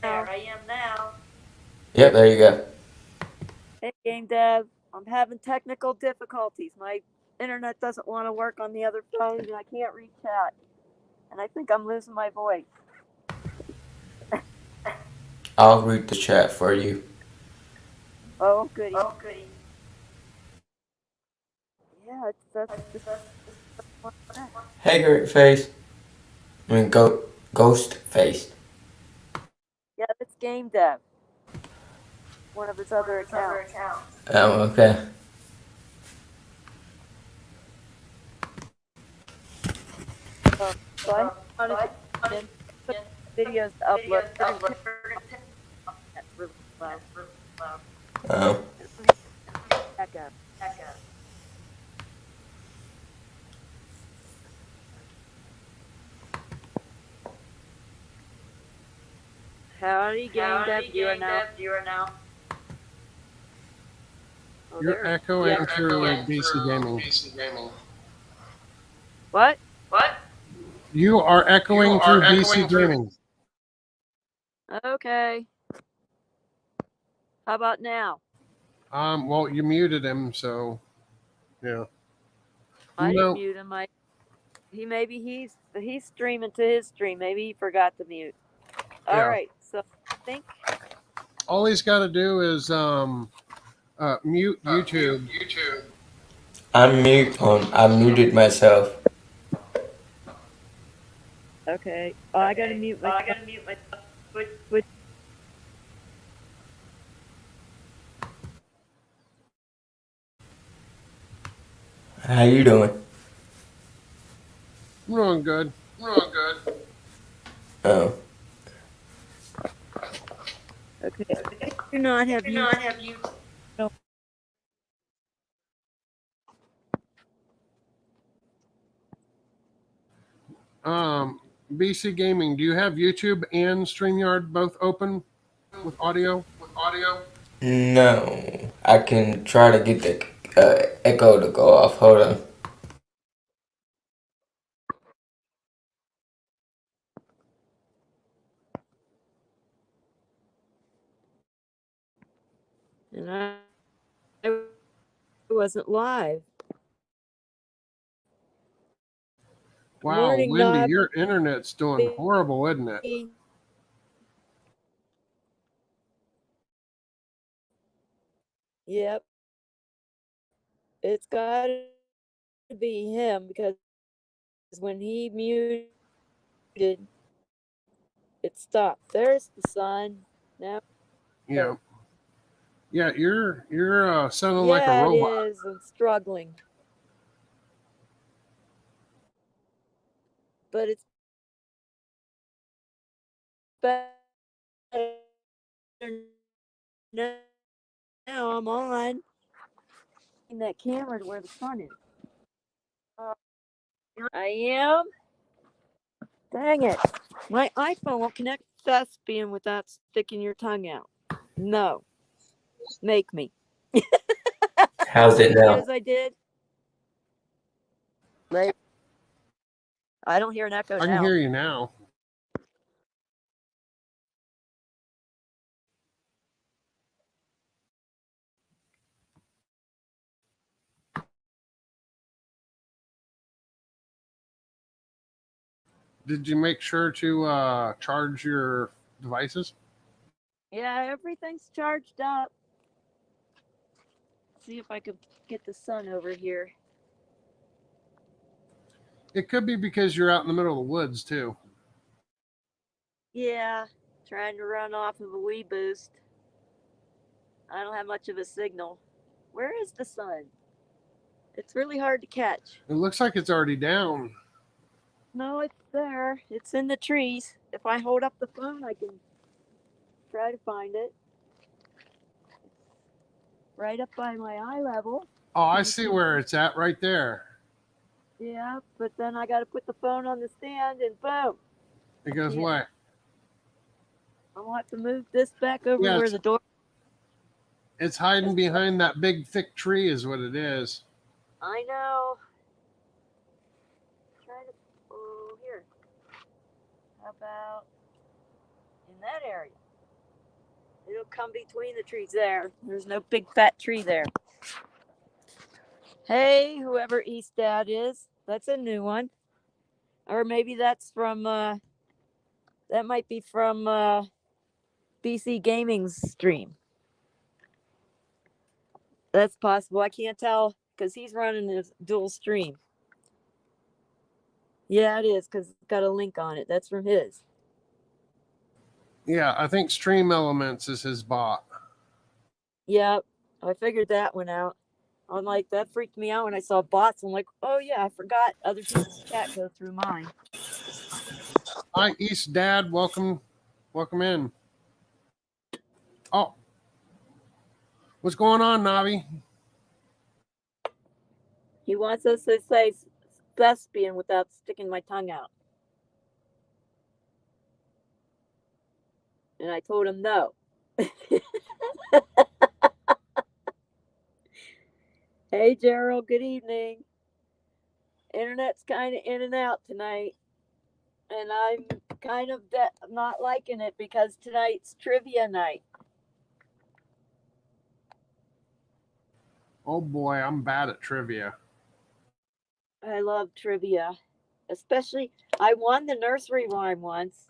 now. Yep, there you go. Hey, Game Dev. I'm having technical difficulties. My internet doesn't want to work on the other phone, and I can't read chat. And I think I'm losing my voice. I'll read the chat for you. Oh, goody. Oh, goody. Yeah, it's this one. Hey, great face. I mean, ghost face. Yeah, it's Game Dev. One of his other accounts. Okay. So I wanted to put videos to upload. They're going to take that really slow. Oh. Echo. Howdy, Game Dev. You are now. Oh, You're there. echoing Yeah. through BC Gaming. What? You are echoing through BC Gaming. Okay. How about now? Well, you muted him, so yeah. I didn't No, mute him. Maybe he's streaming to his stream. Maybe he forgot to mute. All yeah. right. So I think All he's got to do is mute YouTube. I'm mute on. I muted myself. okay. Oh, I gotta mute myself. Which How you doing? Wrong, good. Oh. okay. I do not have you. No. Um, BC Gaming, do you have YouTube and StreamYard both open with audio? No. I can try to get the echo to go off. Hold on. And I wasn't live. Good Wow, morning, Wendy, Nobby. your internet's doing horrible, isn't it? Yep. It's got to be him because when he muted, it stopped. There's the sun. Now. Yeah. Yeah, you're sounding like a Yeah, it robot. is. I'm struggling. But it's better now. I'm on in that camera to where the sun is. Uh, I am. Dang it. My iPhone won't connect thespian without sticking your tongue out. No. Make me. How's it See now? as I did? Like, I don't hear an echo I can now. hear you now. Did you make sure to charge your devices? Yeah, everything's charged up. See if I could get the sun over here. It could be because you're out in the middle of the woods too. Yeah, trying to run off of a wee boost. I don't have much of a signal. Where is the sun? It's really hard to catch. It looks like it's already down. No, it's there. It's in the trees. If I hold up the phone, I can try to find it. Right up by my eye level. Oh, I see where it's at right there. Yeah, but then I got to put the phone on the stand and boom. It goes away. I want to move this back over Yeah, where the door. it's hiding behind that big thick tree is what it is. I know. Try to. Oh, here. How about in that area? don't come between the trees there. There's no big fat tree there. Hey, whoever East Dad is, that's a new one. Or maybe that's from that might be from BC Gaming's stream. That's possible. I can't tell because he's running his dual stream. Yeah, it is because it's got a link on it. That's from his. Yeah, I think Stream Elements is his bot. Yep, I figured that one out. I'm like, that freaked me out when I saw bots. I'm like, oh yeah, I forgot other people's chat go through mine. Hi, East Dad. Welcome in. Oh, what's going on, Navi? He wants us to say thespian without sticking my tongue out. And I told him no. Hey, Gerald, good evening. Internet's kind of in and out tonight. And I'm kind of not liking it because tonight's trivia night. Oh boy, I'm bad at trivia. I love trivia. Especially, I won the nursery rhyme once.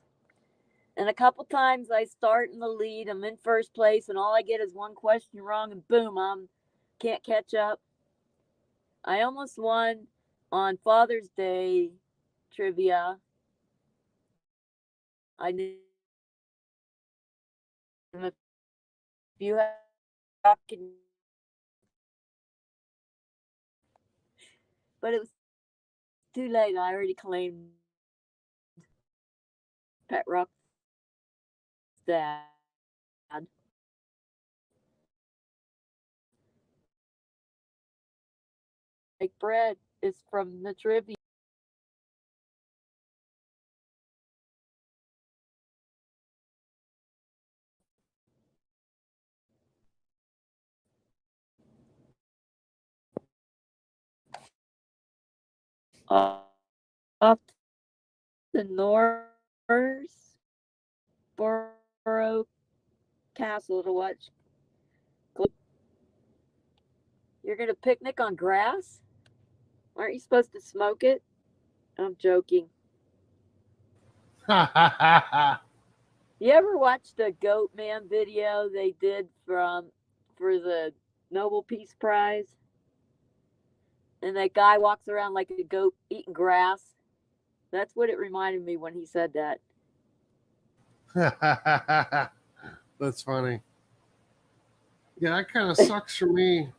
And a couple times I start in the lead. I'm in first place, and all I get is one question wrong, and boom, can't catch up. I almost won on Father's Day trivia. I knew if you have, but it was too late. I already claimed Pet Rock's dad. Like bread is from the trivia. Off the Northborough Castle to watch. You're gonna picnic on grass? Aren't you supposed to smoke it? I'm joking. You ever watch the Goat Man video they did for the Nobel Peace Prize? And that guy walks around like a goat eating grass. That's what it reminded me when he said that. That's funny. Yeah, that kind of sucks for me.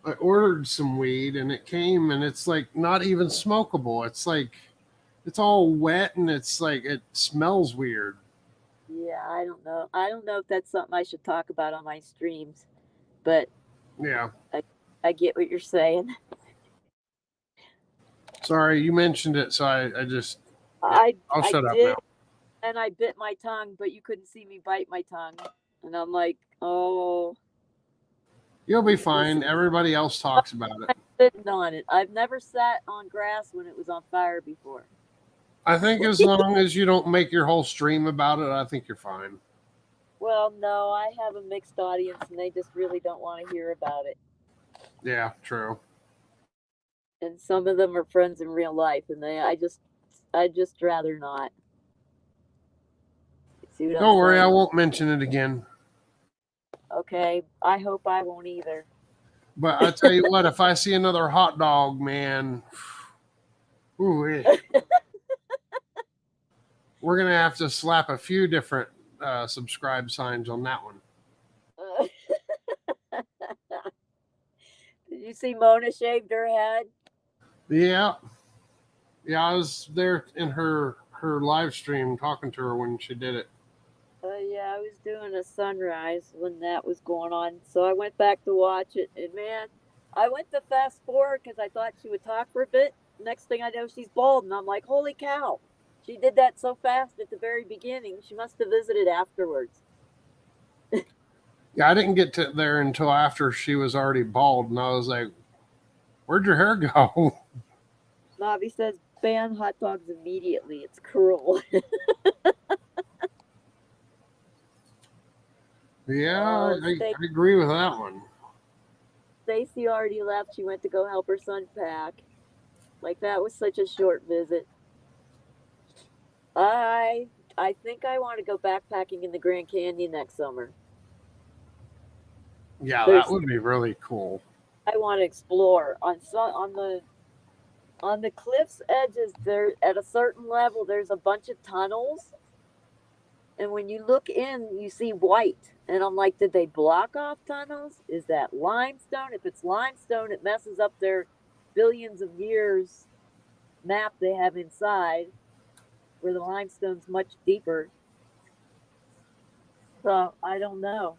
I ordered some weed and it came and it's like not even smokable. It's like it's all wet and it's like it smells weird. Yeah, I don't know. I don't know if that's something I should talk about on my streams, but Yeah. I get what you're saying. Sorry, you mentioned it, so I just I I'll shut up did, now. and I bit my tongue, but you couldn't see me bite my tongue, and I'm like, oh, You'll be fine. Everybody else talks about it. I'm sitting on it. I've never sat on grass when it was on fire before. I think as long as you don't make your whole stream about it, I think you're fine. Well, no, I have a mixed audience, and they just really don't want to hear about it. Yeah, true. And some of them are friends in real life, and I'd just rather not. See what Don't I'm worry, I saying? won't mention it again. Okay, I hope I won't either. But I tell you what, if I see another hot dog, man, ooh, we're gonna have to slap a few different subscribe signs on that one. Did you see Mona shaved her head? Yeah, yeah, I was there in her live stream talking to her when she did it. Yeah, I was doing a sunrise when that was going on, so I went back to watch it, and man, I went to fast forward because I thought she would talk for a bit. Next thing I know, she's bald, and I'm like, holy cow! She did that so fast at the very beginning. She must have visited afterwards. Yeah, I didn't get to there until after she was already bald, and I was like, "Where'd your hair go?" Navi says, ban hot dogs immediately. It's cruel. Yeah, Oh, I agree with that one. Stacy already left. She went to go help her son pack. Like that was such a short visit. I I think I want to go backpacking in the Grand Canyon next summer. Yeah, that There's would be really cool. I want to explore on the cliff's edges. There at a certain level, there's a bunch of tunnels, and when you look in, you see white. And I'm like, did they block off tunnels? Is that limestone? If it's limestone, it messes up their billions of years map they have inside, where the limestone's much deeper. So I don't know.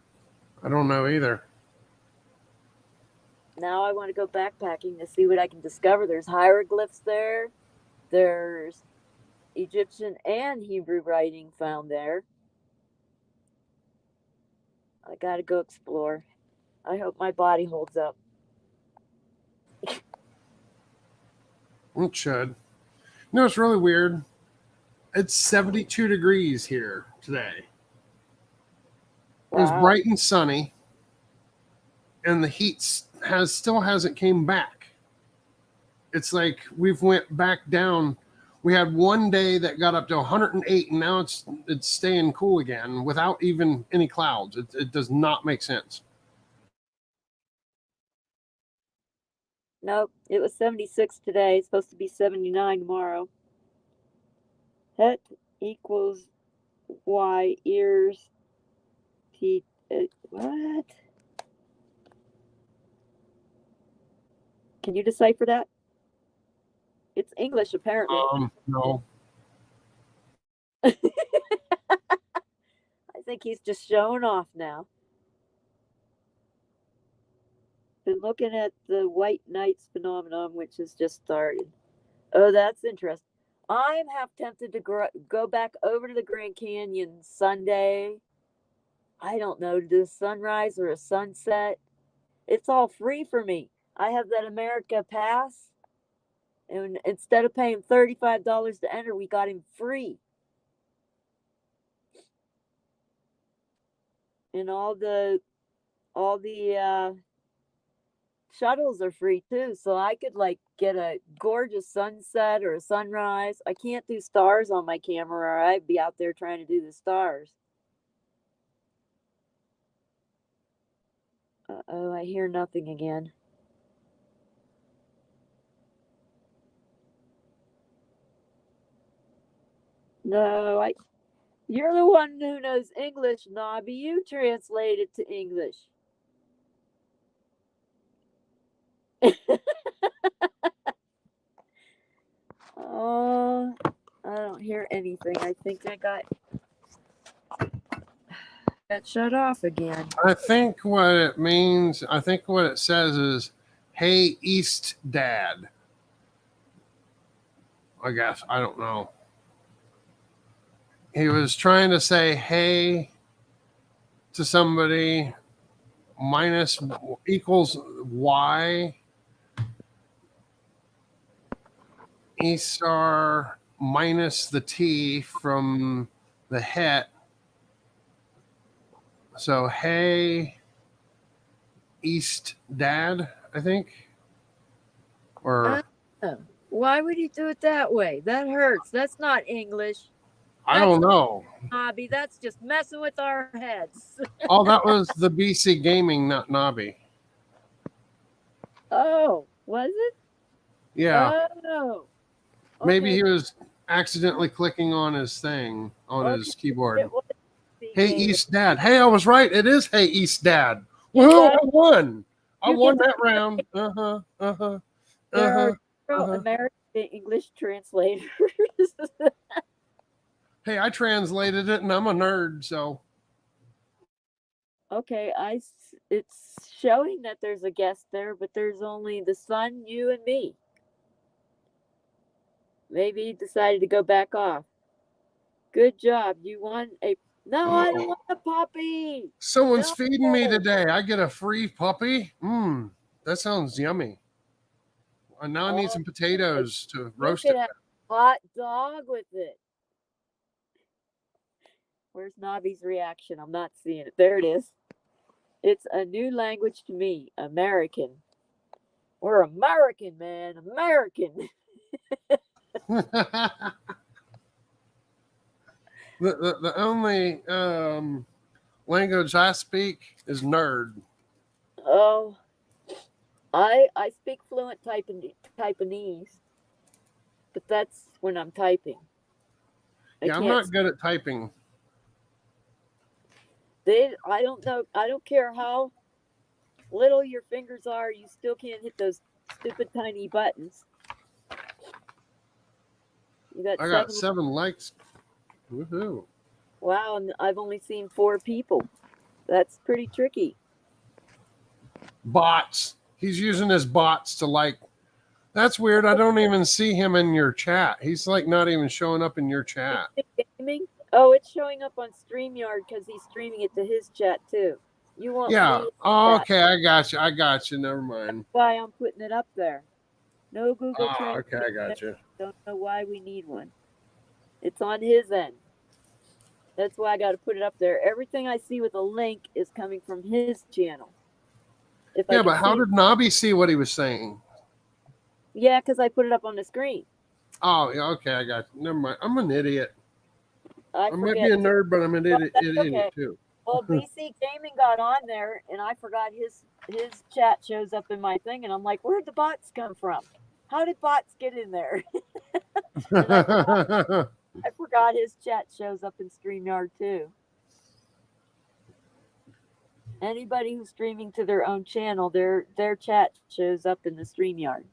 I don't know either. Now I want to go backpacking to see what I can discover. There's hieroglyphs there. There's Egyptian and Hebrew writing found there. I got to go explore. I hope my body holds up. It should. You know, it's really weird. It's 72 degrees here today. It was Wow. bright and sunny, and the heat still hasn't came back. It's like we've went back down. We had one day that got up to 108, and now it's staying cool again without even any clouds. It does not make sense. Nope. It was 76 today. It's supposed to be 79 tomorrow. Het equals Y ears T. What? Can you decipher that? It's English, apparently. No. I think he's just showing off now. Been looking at the white knights phenomenon, which has just started. Oh, that's interesting. I'm half tempted to go back over to the Grand Canyon Sunday. I don't know, to do a sunrise or a sunset. It's all free for me. I have that America Pass, and instead of paying $35 to enter, we got him free. And all the shuttles are free too, so I could like get a gorgeous sunset or a sunrise. I can't do stars on my camera, or I'd be out there trying to do the stars. Oh, I hear nothing again. No, I. You're the one who knows English, Nobby. You translate it to English. Oh, I don't hear anything. I think I got shut off again. I think what it means, I think what it says is, hey, East Dad. I guess. I don't know. He was trying to say hey to somebody minus equals Y. Esar minus the T from the het. So hey, East Dad, I think. Or Oh, why would he do it that way? That hurts. That's not English. I don't know. Nobby, that's just messing with our heads. Oh, that was the BC Gaming, not Nobby. Oh, was it? Yeah. Oh. Maybe Okay. he was accidentally clicking on his thing on his keyboard. It was Hey, the- East Dad. Hey, I was right. It is Hey, East Dad. Woohoo, Yeah. I won. I You won can- that round. Uh-huh. There are uh-huh. American English translators. Hey, I translated it, and I'm a nerd, so. Okay, it's showing that there's a guest there, but there's only the son, you, and me. Maybe he decided to go back off. Good job. You won a. No, I don't want a puppy. Someone's No. feeding me today. I get a free puppy. That sounds yummy. And now I need some potatoes to roast You it. could have a hot dog with it. Where's Nobby's reaction? I'm not seeing it. There it is. It's a new language to me, American. We're American, man, American. The only language I speak is nerd. Oh, I speak fluent Taiwanese, but that's when I'm typing. I Yeah, I'm can't. not good at typing. I don't know. I don't care how little your fingers are. You still can't hit those stupid tiny buttons. You got I got 7. 7 likes. Woohoo. Wow, and I've only seen 4 people. That's pretty tricky. Bots. He's using his bots to like. That's weird. I don't even see him in your chat. He's like not even showing up in your chat. Gaming? Oh, it's showing up on StreamYard because he's streaming it to his chat too. You want Yeah. me Oh, chat? okay. I got you. I got you. Never mind. Why I'm putting it up there. No Google Oh, okay. Translate. I got you. Don't know why we need one. It's on his end. That's why I got to put it up there. Everything I see with a link is coming from his channel. If I Yeah, can but how see, did Nobby see what he was saying? yeah, because I put it up on the screen. Oh, yeah. Okay. I got you. Never mind. I'm an idiot. I I might be forget a to. nerd, but I'm an Well, that's idiot okay. too. Well, BC Gaming got on there, and I forgot his chat shows up in my thing, and I'm like, where'd the bots come from? How did bots get in there? And I forgot his chat shows up in StreamYard too. Anybody who's streaming to their own channel, their chat shows up in the StreamYard.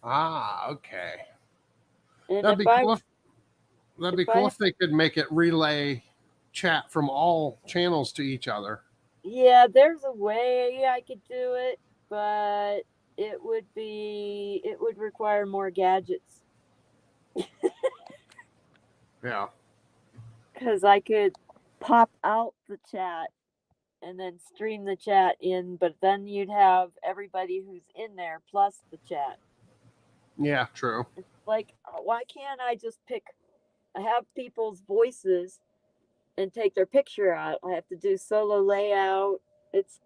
Okay. And That'd be cool. That'd be if cool I if they could make it relay chat from all channels to each other. yeah, there's a way I could do it, but it would require more gadgets Yeah. because I could pop out the chat and then stream the chat in, but then you'd have everybody who's in there plus the chat. Yeah, true. Like, why can't I just have people's voices and take their picture out? I have to do solo layout. It's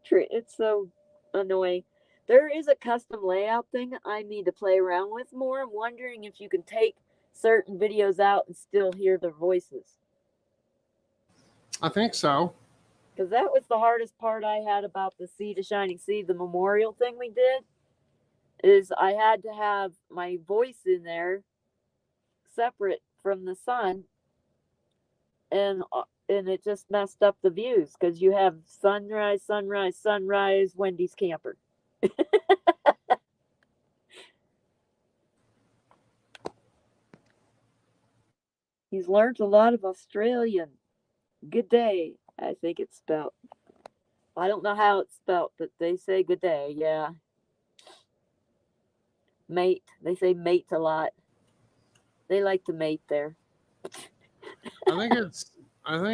so annoying. There is a custom layout thing I need to play around with more. I'm wondering if you can take certain videos out and still hear their voices. I think so. Because that was the hardest part I had about the Sea to Shining Sea, the memorial thing we did, is I had to have my voice in there separate from the sun, and it just messed up the views because you have sunrise, sunrise, sunrise, Wendy's camper. He's learned a lot of Australian. Good day, I think it's spelled. I don't know how it's spelled, but they say good day. Yeah, mate. They say mate a lot. They like to mate there. I think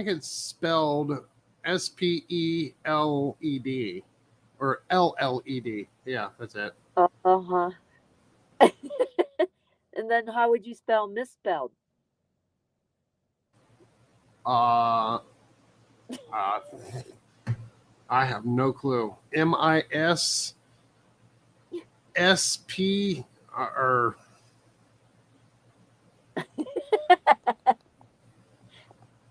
it's spelled Speled or LLED. Yeah, that's it. Uh huh. And then how would you spell misspelled? Uh, uh I have no clue. MISSP or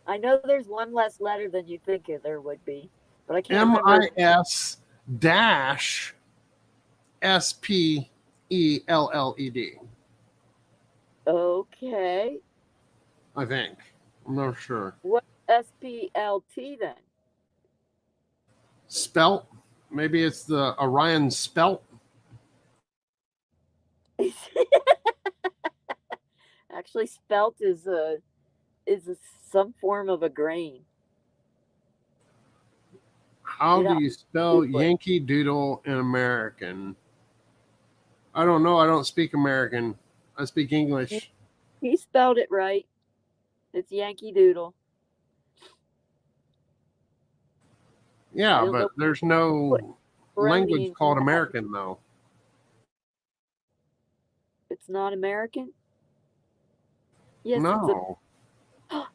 I know there's one less letter than you think there would be, but I can't remember. MIS dash SPELLED. Okay. I think. I'm not sure. What SPLT then? Spelt. Maybe it's the Orion spelt. Actually, spelt is some form of a grain. How You do know, you spell Yankee Doodle in American? I don't know. I don't speak American. I speak English. he spelled it right. It's Yankee Doodle. Yeah, but there's no language called American, though. It's not American? Yes, No.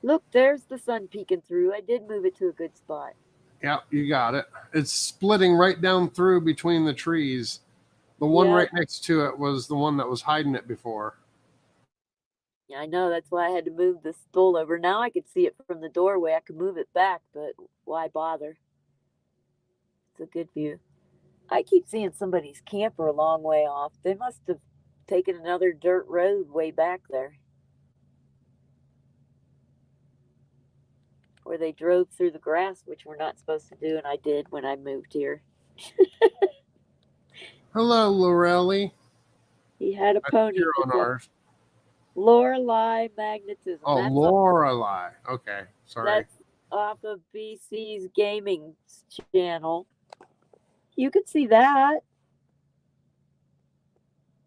Look, there's the sun peeking through. I did move it to a good spot. Yep, you got it. It's splitting right down through between the trees. The one Yep. right next to it was the one that was hiding it before. Yeah, I know. That's why I had to move the stool over. Now I could see it from the doorway. I could move it back, but why bother? It's a good view. I keep seeing somebody's camper a long way off. They must have taken another dirt road way back there, where they drove through the grass, which we're not supposed to do, and I did when I moved here. Hello, Lorelli. He had a I think pony. you're on It's a ours. Lorelei magnetism. Oh, Lorelei. Okay, sorry. That's off of BC's gaming channel. You can see that.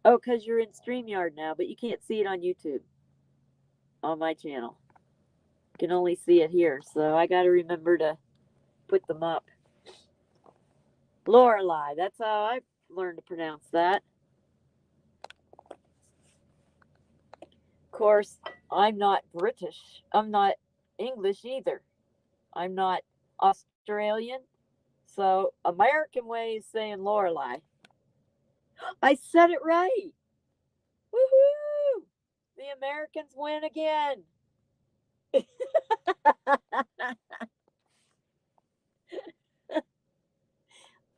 Oh, because you're in StreamYard now, but you can't see it on YouTube on my channel. You can only see it here, so I got to remember to put them up. Lorelei, that's how I learned to pronounce that. Of course, I'm not British. I'm not English either. I'm not Australian. So, American way is saying Lorelei. I said it right. Woohoo! The Americans win again.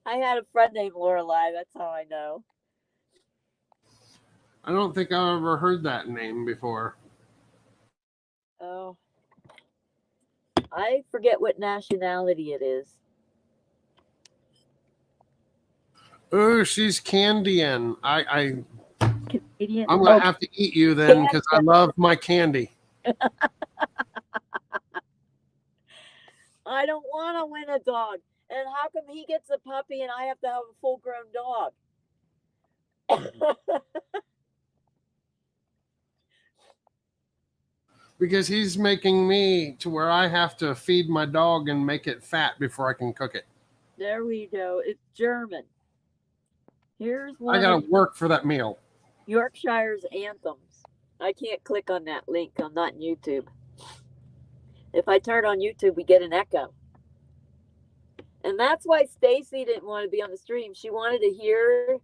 I had a friend named Lorelei. That's how I know. I don't think I've ever heard that name before. Oh, I forget what nationality it is. Oh, she's Candian. Canadian. I'm gonna Oh, have to eat you then because I love my candy. I don't want to win a dog. And how come he gets a puppy and I have to have a full grown dog? Because he's making me to where I have to feed my dog and make it fat before I can cook it. There we go. It's German. Here's I one gotta of work for that meal. Yorkshire's anthems. I can't click on that link. I'm not in YouTube. If I turn on YouTube, we get an echo. And that's why Stacy didn't want to be on the stream. She wanted to hear,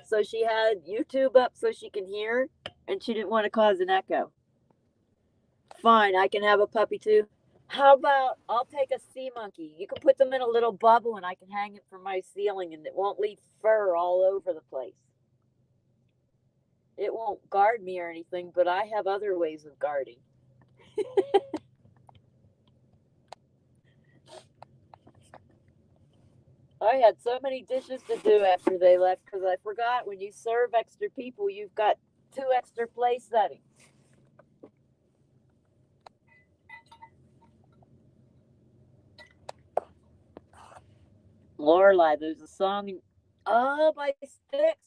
so she had YouTube up so she can hear, and she didn't want to cause an echo. Fine, I can have a puppy too. How about I'll take a sea monkey? You can put them in a little bubble and I can hang it from my ceiling and it won't leave fur all over the place. It won't guard me or anything, but I have other ways of guarding. I had so many dishes to do after they left because I forgot when you serve extra people, you've got 2 extra place settings. Lorelei, there's a song by Styx.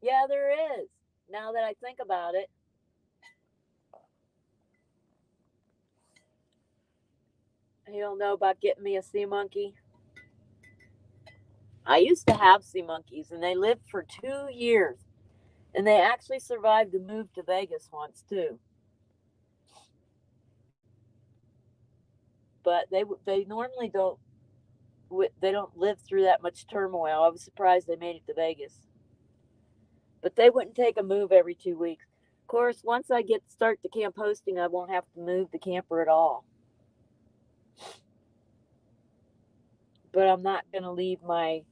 Yeah, there is. Now that I think about it. You don't know about getting me a sea monkey? I used to have sea monkeys and they lived for 2 years. And they actually survived the move to Vegas once too. But they normally don't live through that much turmoil. I was surprised they made it to Vegas. But they wouldn't take a move every 2 weeks. Of course, once I start the camp hosting, I won't have to move the camper at all. But I'm not going to leave my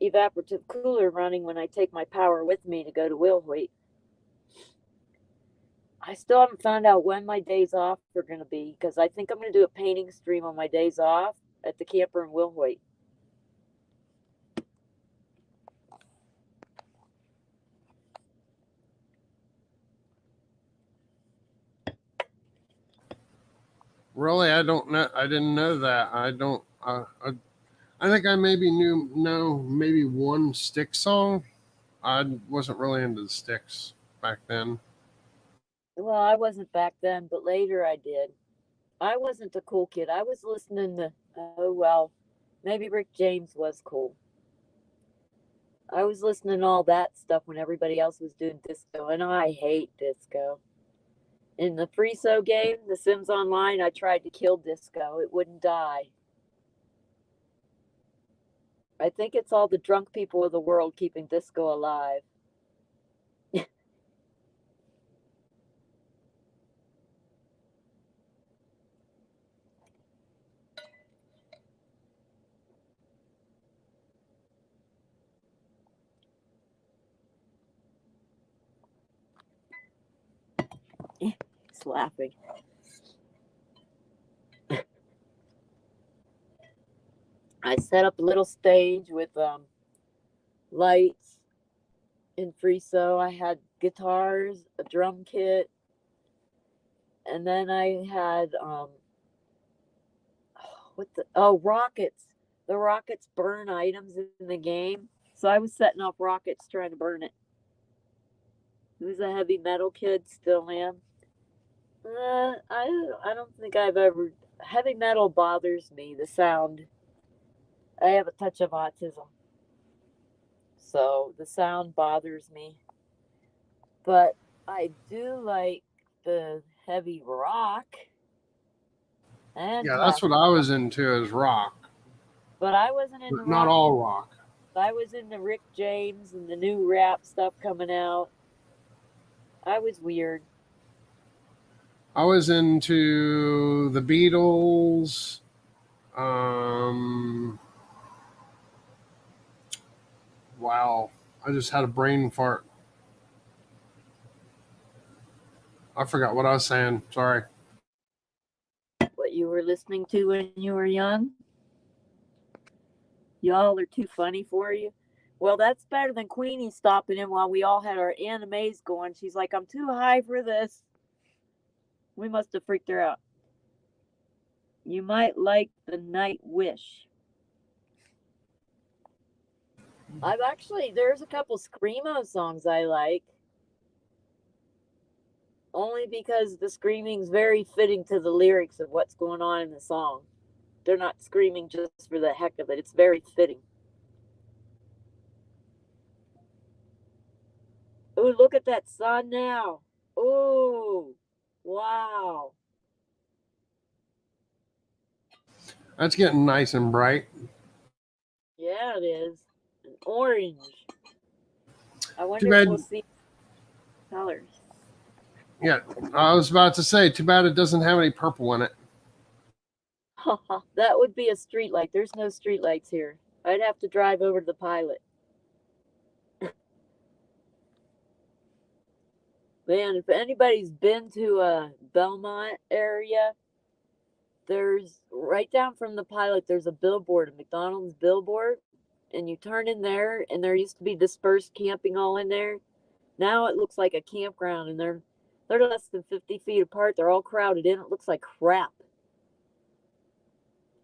evaporative cooler running when I take my power with me to go to Wilhoit. I still haven't found out when my days off are going to be because I think I'm going to do a painting stream on my days off at the camper in Wilhoit. Really, I don't know. I didn't know that. I don't. I think I maybe know maybe one Styx song. I wasn't really into the Styx back then. Well, I wasn't back then, but later I did. I wasn't a cool kid. I was listening to, maybe Rick James was cool. I was listening to all that stuff when everybody else was doing disco, and I hate disco. In the Freeso game, The Sims Online, I tried to kill disco. It wouldn't die. I think it's all the drunk people of the world keeping disco alive. He's laughing. I set up a little stage with lights in Friso. I had guitars, a drum kit, and then I had what the rockets. The rockets burn items in the game, so I was setting off rockets trying to burn it. Who's a heavy metal kid? Still am. I don't think I've ever. Heavy metal bothers me. The sound. I have a touch of autism, so the sound bothers me. But I do like the heavy rock and Yeah, that's classic. what I was into is rock, But I wasn't into but not rock. all rock. I was into Rick James and the new rap stuff coming out. I was weird. I was into the Beatles. Um, wow, I just had a brain fart. I forgot what I was saying. Sorry. What you were listening to when you were young? Y'all are too funny for you. Well, that's better than Queenie stopping in while we all had our animes going. She's like, I'm too high for this. We must have freaked her out. You might like the Night Wish. There's a couple Screamo songs I like. Only because the screaming's very fitting to the lyrics of what's going on in the song. They're not screaming just for the heck of it. It's very fitting. Ooh, look at that sun now. Ooh, wow. That's getting nice and bright. Yeah, it is. An orange. I Too wonder if we'll bad. see colors. Yeah, I was about to say, too bad it doesn't have any purple in it. That would be a street light. There's no street lights here. I'd have to drive over to the pilot. Man, if anybody's been to a Belmont area, there's right down from the pilot, there's a billboard, a McDonald's billboard, and you turn in there, and there used to be dispersed camping all in there. Now it looks like a campground, and they're less than 50 feet apart. They're all crowded in. It looks like crap.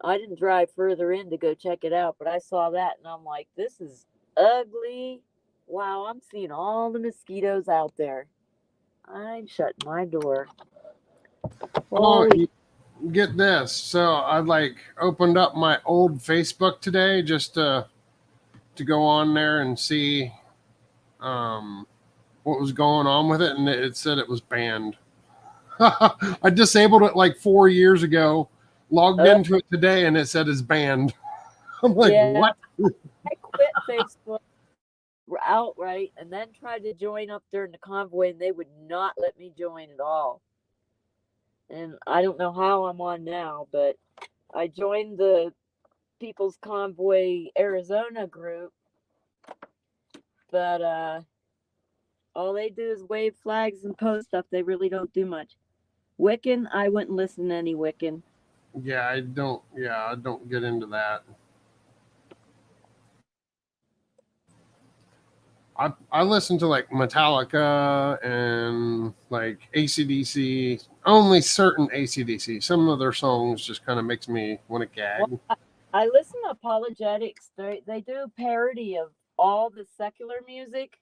I didn't drive further in to go check it out, but I saw that, and I'm like, this is ugly. Wow, I'm seeing all the mosquitoes out there. I'm shutting my door. Oh, Holy. get this. So I opened up my old Facebook today just to go on there and see um, what was going on with it, and it said it was banned. I disabled it like 4 years ago, logged into it today, and it said it's banned. I'm like, Yeah, what? I quit Facebook outright and then tried to join up during the convoy, and they would not let me join at all. And I don't know how I'm on now, but I joined the People's Convoy Arizona group, but all they do is wave flags and post stuff. They really don't do much. Wiccan, I wouldn't listen to any Wiccan. Yeah, I don't. Yeah, I don't get into that. I listen to like Metallica and like ACDC. Only certain ACDC. Some of their songs just kind of makes me want to gag. Well, I listen to apologetics. They do a parody of all the secular music,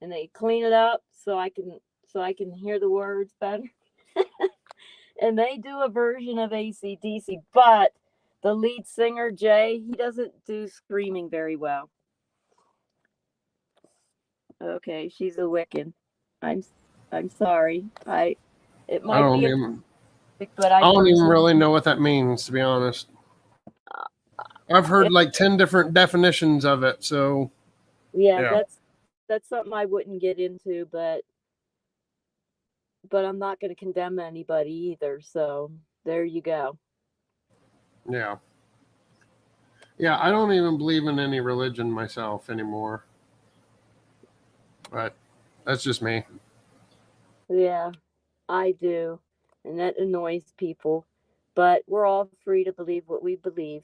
and they clean it up so I can hear the words better. And they do a version of ACDC, but the lead singer Jay, he doesn't do screaming very well. Okay, she's a Wiccan. I'm I'm sorry. It I might don't be a even. topic, but I I don't even personally really know what that means, to be honest. I've heard like 10 different definitions of it. So Yeah, yeah, that's something I wouldn't get into, but I'm not going to condemn anybody either. So there you go. yeah, yeah. I don't even believe in any religion myself anymore. But that's just me. Yeah, I do. And that annoys people. But we're all free to believe what we believe.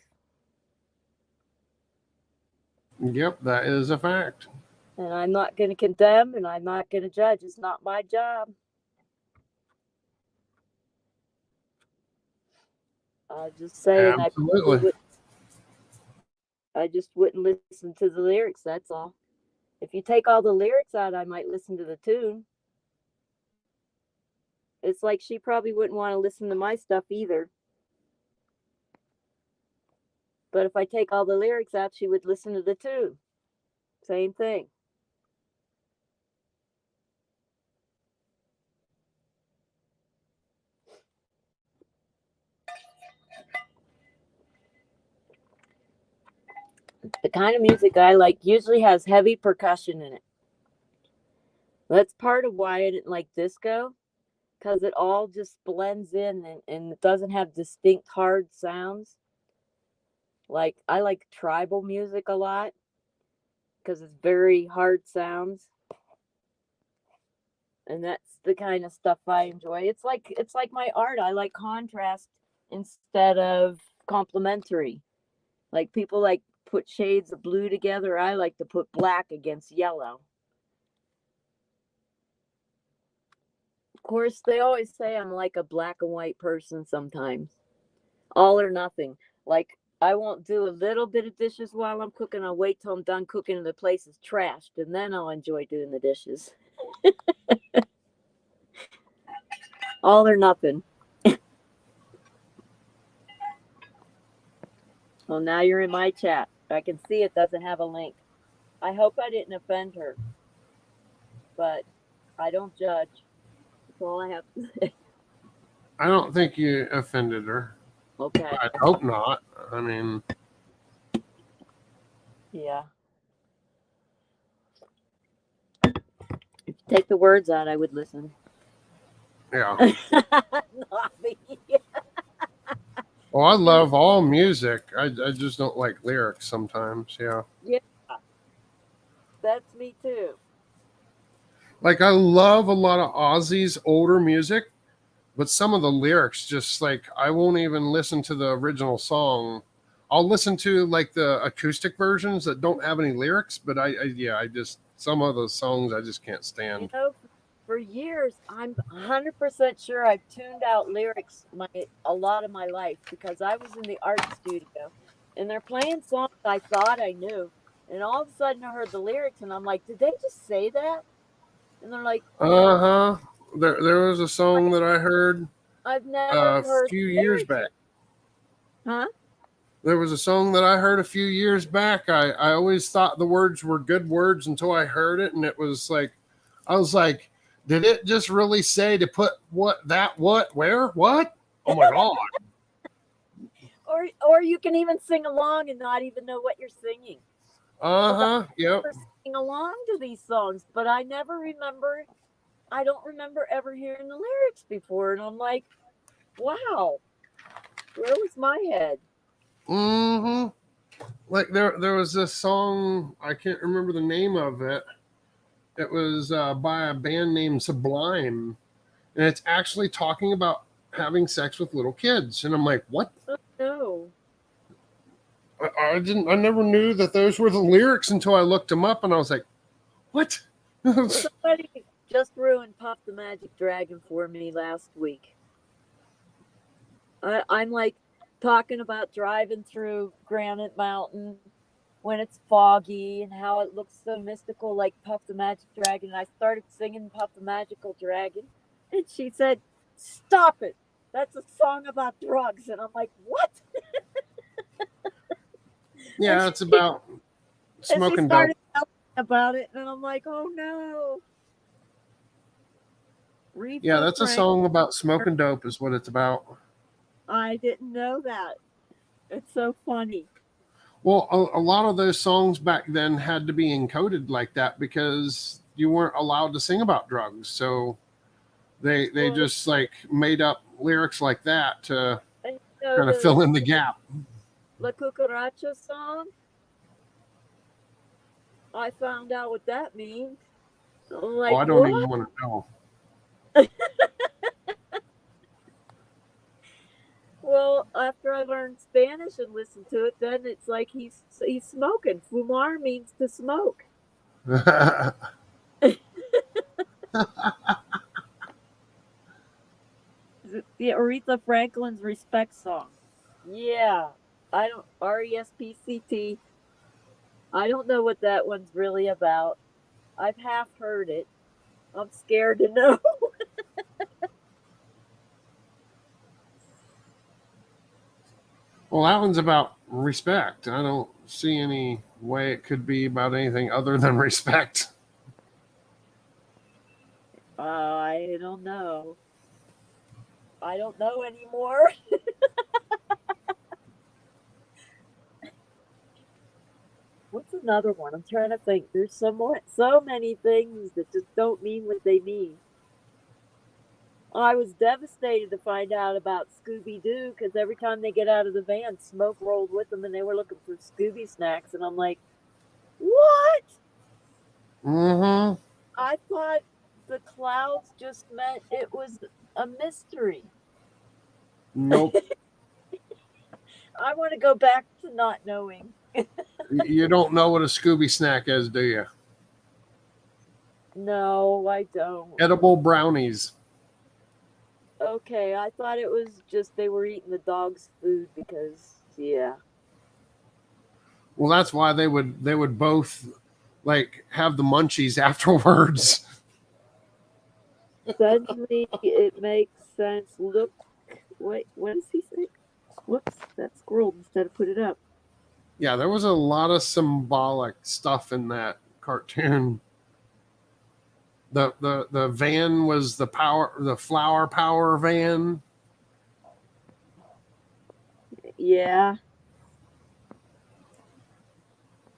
Yep, that is a fact. And I'm not going to condemn and I'm not going to judge. It's not my job. I just say, and Absolutely. I just wouldn't listen to the lyrics. That's all. If you take all the lyrics out, I might listen to the tune. It's like she probably wouldn't want to listen to my stuff either. But if I take all the lyrics out, she would listen to the tune. Same thing. The kind of music I like usually has heavy percussion in it. That's part of why I didn't like disco, because it all just blends in and it doesn't have distinct hard sounds. Like I like tribal music a lot because it's very hard sounds, and that's the kind of stuff I enjoy. It's like my art. I like contrast instead of complementary. Like people like put shades of blue together. I like to put black against yellow. Of course, they always say I'm like a black and white person sometimes. All or nothing. Like I won't do a little bit of dishes while I'm cooking. I'll wait till I'm done cooking and the place is trashed, and then I'll enjoy doing the dishes. All or nothing. Well, now you're in my chat. I can see it doesn't have a link. I hope I didn't offend her, but I don't judge. That's all I have to say. I don't think you offended her. Okay. I hope not. I mean, Yeah. If you take the words out, I would listen. yeah. Not me. Well, I love all music. I just don't like lyrics sometimes. Yeah. Yeah, that's me too. Like I love a lot of Ozzy's older music, but some of the lyrics just like I won't even listen to the original song. I'll listen to like the acoustic versions that don't have any lyrics, but I just some of those songs I just can't You stand. know, for years, I'm 100% sure I've tuned out lyrics a lot of my life because I was in the art studio and they're playing songs I thought I knew. And all of a sudden, I heard the lyrics and I'm like, did they just say that? And they're like, Uh-huh. There was a song that I heard I've never a heard few the years lyrics. back. Huh? There was a song that I heard a few years back. I always thought the words were good words until I heard it, and it was like, I was like, did it just really say to put where, what? Oh my God. Or you can even sing along and not even know what you're singing. Uh 'Cause I huh. Yep. remember singing along to these songs, but I don't remember ever hearing the lyrics before. And I'm like, wow, where was my head? Mm hmm. Like there was this song, I can't remember the name of it. It was by a band named Sublime, and it's actually talking about having sex with little kids. And I'm like, what? Oh, no. I never knew that those were the lyrics until I looked them up, and I was like, what? Somebody just ruined Puff the Magic Dragon for me last week. I'm like talking about driving through Granite Mountain when it's foggy and how it looks so mystical like Puff the Magic Dragon. And I started singing Puff the Magical Dragon. And she said, stop it. That's a song about drugs. And I'm like, what? And Yeah, she, it's about and she smoking dope. started telling me about it. And I'm like, oh no. Yeah, Reefer that's a Frank. song about smoking dope, is what it's about. I didn't know that. It's so funny. Well, a lot of those songs back then had to be encoded like that because you weren't allowed to sing about drugs. So they Well, just like made up lyrics like that to and you know kind of the fill in the gap. La Cucaracha song. I found out what that means. I'm Oh, like, I don't even what? want to know. Well, after I learned Spanish and listened to it, then it's like he's smoking. Fumar means to smoke. The Aretha Franklin's respect song. Yeah, I don't RESPCT. I don't know what that one's really about. I've half heard it. I'm scared to know. Well, that one's about respect. I don't see any way it could be about anything other than respect. I don't know. I don't know anymore. What's another one? I'm trying to think. There's so many things that just don't mean what they mean. I was devastated to find out about Scooby Doo because every time they get out of the van, smoke rolled with them, and they were looking for Scooby snacks. And I'm like, what? Mm-hmm. I thought the clouds just meant it was a mystery. Nope. I want to go back to not knowing. You don't know what a Scooby snack is, do you? No, I don't. Edible brownies. Okay, I thought it was just they were eating the dog's food because, yeah. Well, that's why they would both like have the munchies afterwards. Suddenly it makes sense. Look, wait, what does he say? Whoops, that scrolled instead of put it up. Yeah, there was a lot of symbolic stuff in that cartoon. The van was the flower power van. Yeah.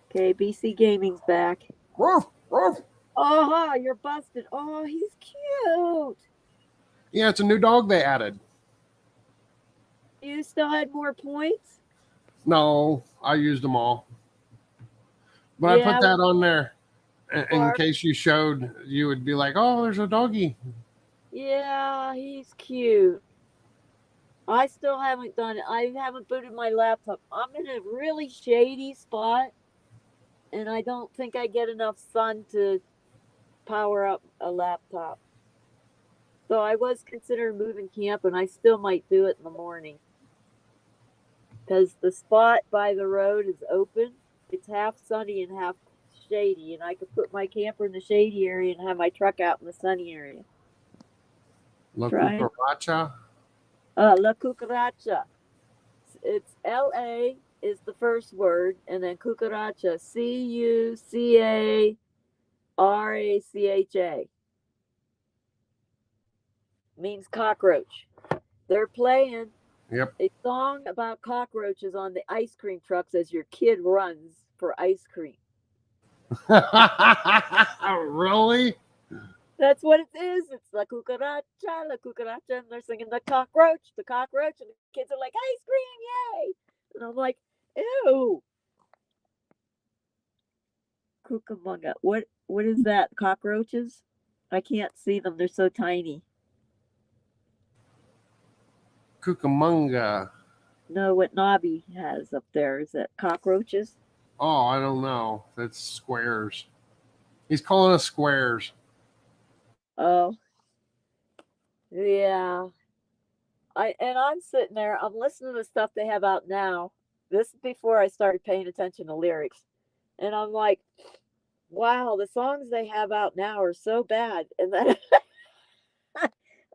Okay, BC Gaming's back. Ruff, ruff. Oh, you're busted. Oh, he's cute. Yeah, it's a new dog they added. You still had more points? No, I used them all. But I put Yeah, that on there in Bark. case you showed, you would be like, oh, there's a doggy. Yeah, he's cute. I still haven't done it. I haven't booted my laptop. I'm in a really shady spot, and I don't think I get enough sun to power up a laptop. So I was considering moving camp, and I still might do it in the morning because the spot by the road is open. It's half sunny and half shady, and I could put my camper in the shady area and have my truck out in the sunny area. La Trying cucaracha. La Cucaracha. It's LA is the first word, and then Cucaracha, Cucaracha means cockroach. They're playing Yep. a song about cockroaches on the ice cream trucks as your kid runs for ice cream. Really? That's what it is. It's la cucaracha, and they're singing the cockroach, and the kids are like, ice cream, yay! And I'm like, ew, Cucamonga. What is that? Cockroaches? I can't see them. They're so tiny. Cucamonga. No, what Nobby has up there is that cockroaches. Oh, I don't know. That's squares. He's calling us squares. Oh, yeah. I'm sitting there. I'm listening to the stuff they have out now. This is before I started paying attention to lyrics, and I'm like, wow, the songs they have out now are so bad. And then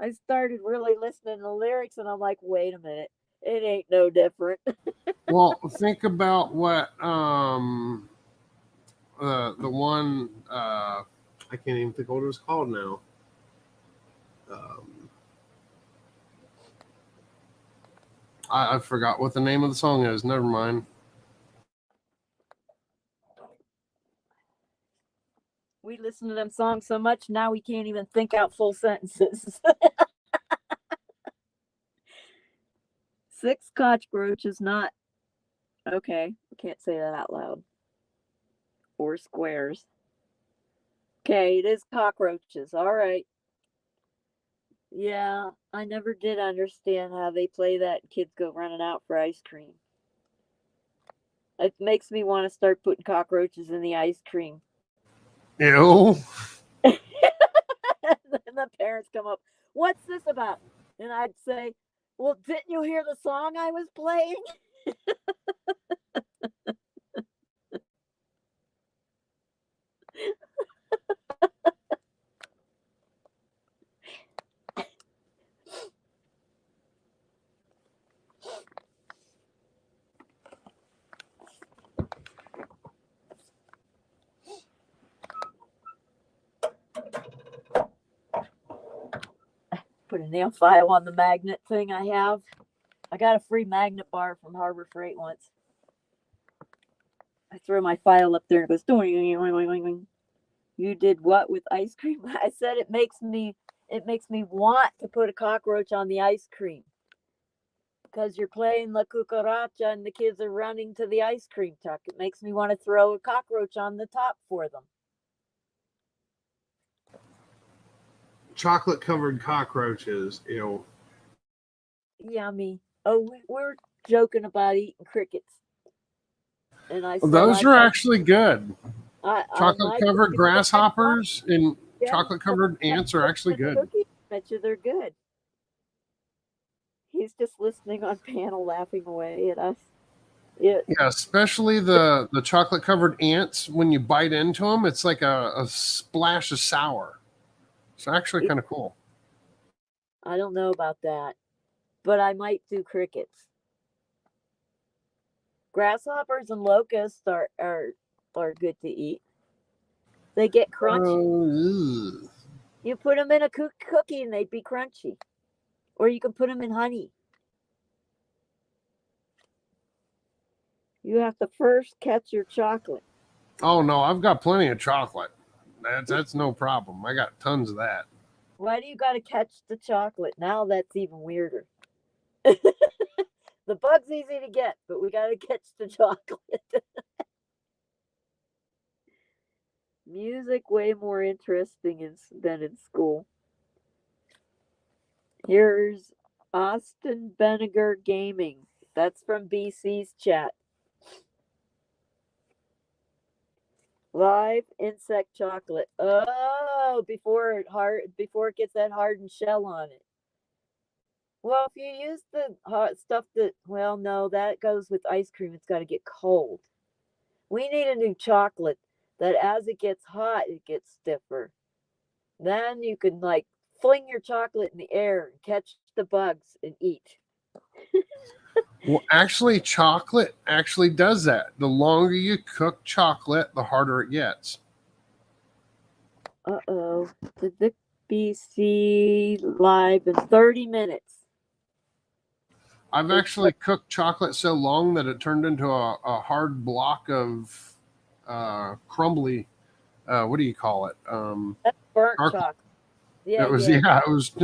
I started really listening to the lyrics, and I'm like, wait a minute, it ain't no different. Well, think about what the one I can't even think what it was called now. Um, I forgot what the name of the song is. Never mind. listen to them songs so much now we can't even think out full sentences. 6 cockroaches, not okay. I can't say that out loud. 4 squares. Okay, it is cockroaches. All right. Yeah, I never did understand how they play that and kids go running out for ice cream. It makes me want to start putting cockroaches in the ice cream. Ew. And then the parents come up, what's this about? And I'd say, well, didn't you hear the song I was playing? Put a nail file on the magnet thing I have. I got a free magnet bar from Harbor Freight once. I throw my file up there and it goes, doing, you did what with ice cream? I said it makes me want to put a cockroach on the ice cream. Because you're playing La Cucaracha and the kids are running to the ice cream truck. It makes me want to throw a cockroach on the top for them. Chocolate covered cockroaches. Ew. Yummy. Oh, we're joking about eating crickets. And I said, Those are actually good. Chocolate like covered it. grasshoppers and Yeah, chocolate covered ants are actually good. cookies. Bet you they're good. He's just listening on panel laughing away at us. Yeah, especially the chocolate covered ants. When you bite into them, it's like a splash of sour. It's actually kind of cool. I don't know about that, but I might do crickets. Grasshoppers and locusts are good to eat. They get crunchy. You put them in a cookie and they'd be crunchy. Or you can put them in honey. You have to first catch your chocolate. Oh no, I've got plenty of chocolate. That's no problem. I got tons of that. Why do you got to catch the chocolate? Now that's even weirder. The bug's easy to get, but we got to catch the chocolate. Music way more interesting than in school. Here's Austin Vinegar Gaming. That's from BC's chat. Live insect chocolate. Oh, before it gets that hardened shell on it. Well, if you use the hot stuff no, that goes with ice cream. It's got to get cold. We need a new chocolate that as it gets hot, it gets stiffer. Then you can fling your chocolate in the air and catch the bugs and eat. Well, actually, chocolate actually does that. The longer you cook chocolate, the harder it gets. Uh-oh. Did the BC live in 30 minutes? I've actually cooked chocolate so long that it turned into a hard block of crumbly. What do you call it? That's burnt charcoal. chocolate. Yeah, it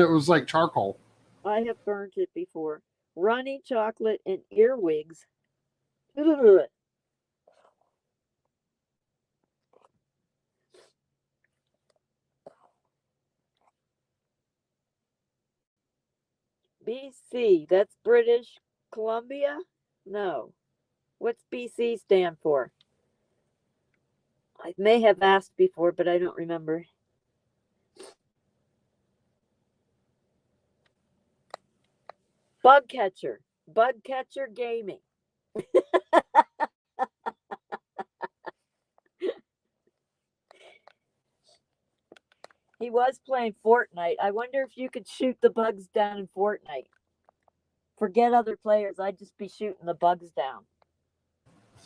was like charcoal. I have burnt it before. Runny chocolate and earwigs. BC, that's British Columbia? No. What's BC stand for? I may have asked before, but I don't remember. Bug catcher gaming. He was playing Fortnite. I wonder if you could shoot the bugs down in Fortnite. Forget other players. I'd just be shooting the bugs down.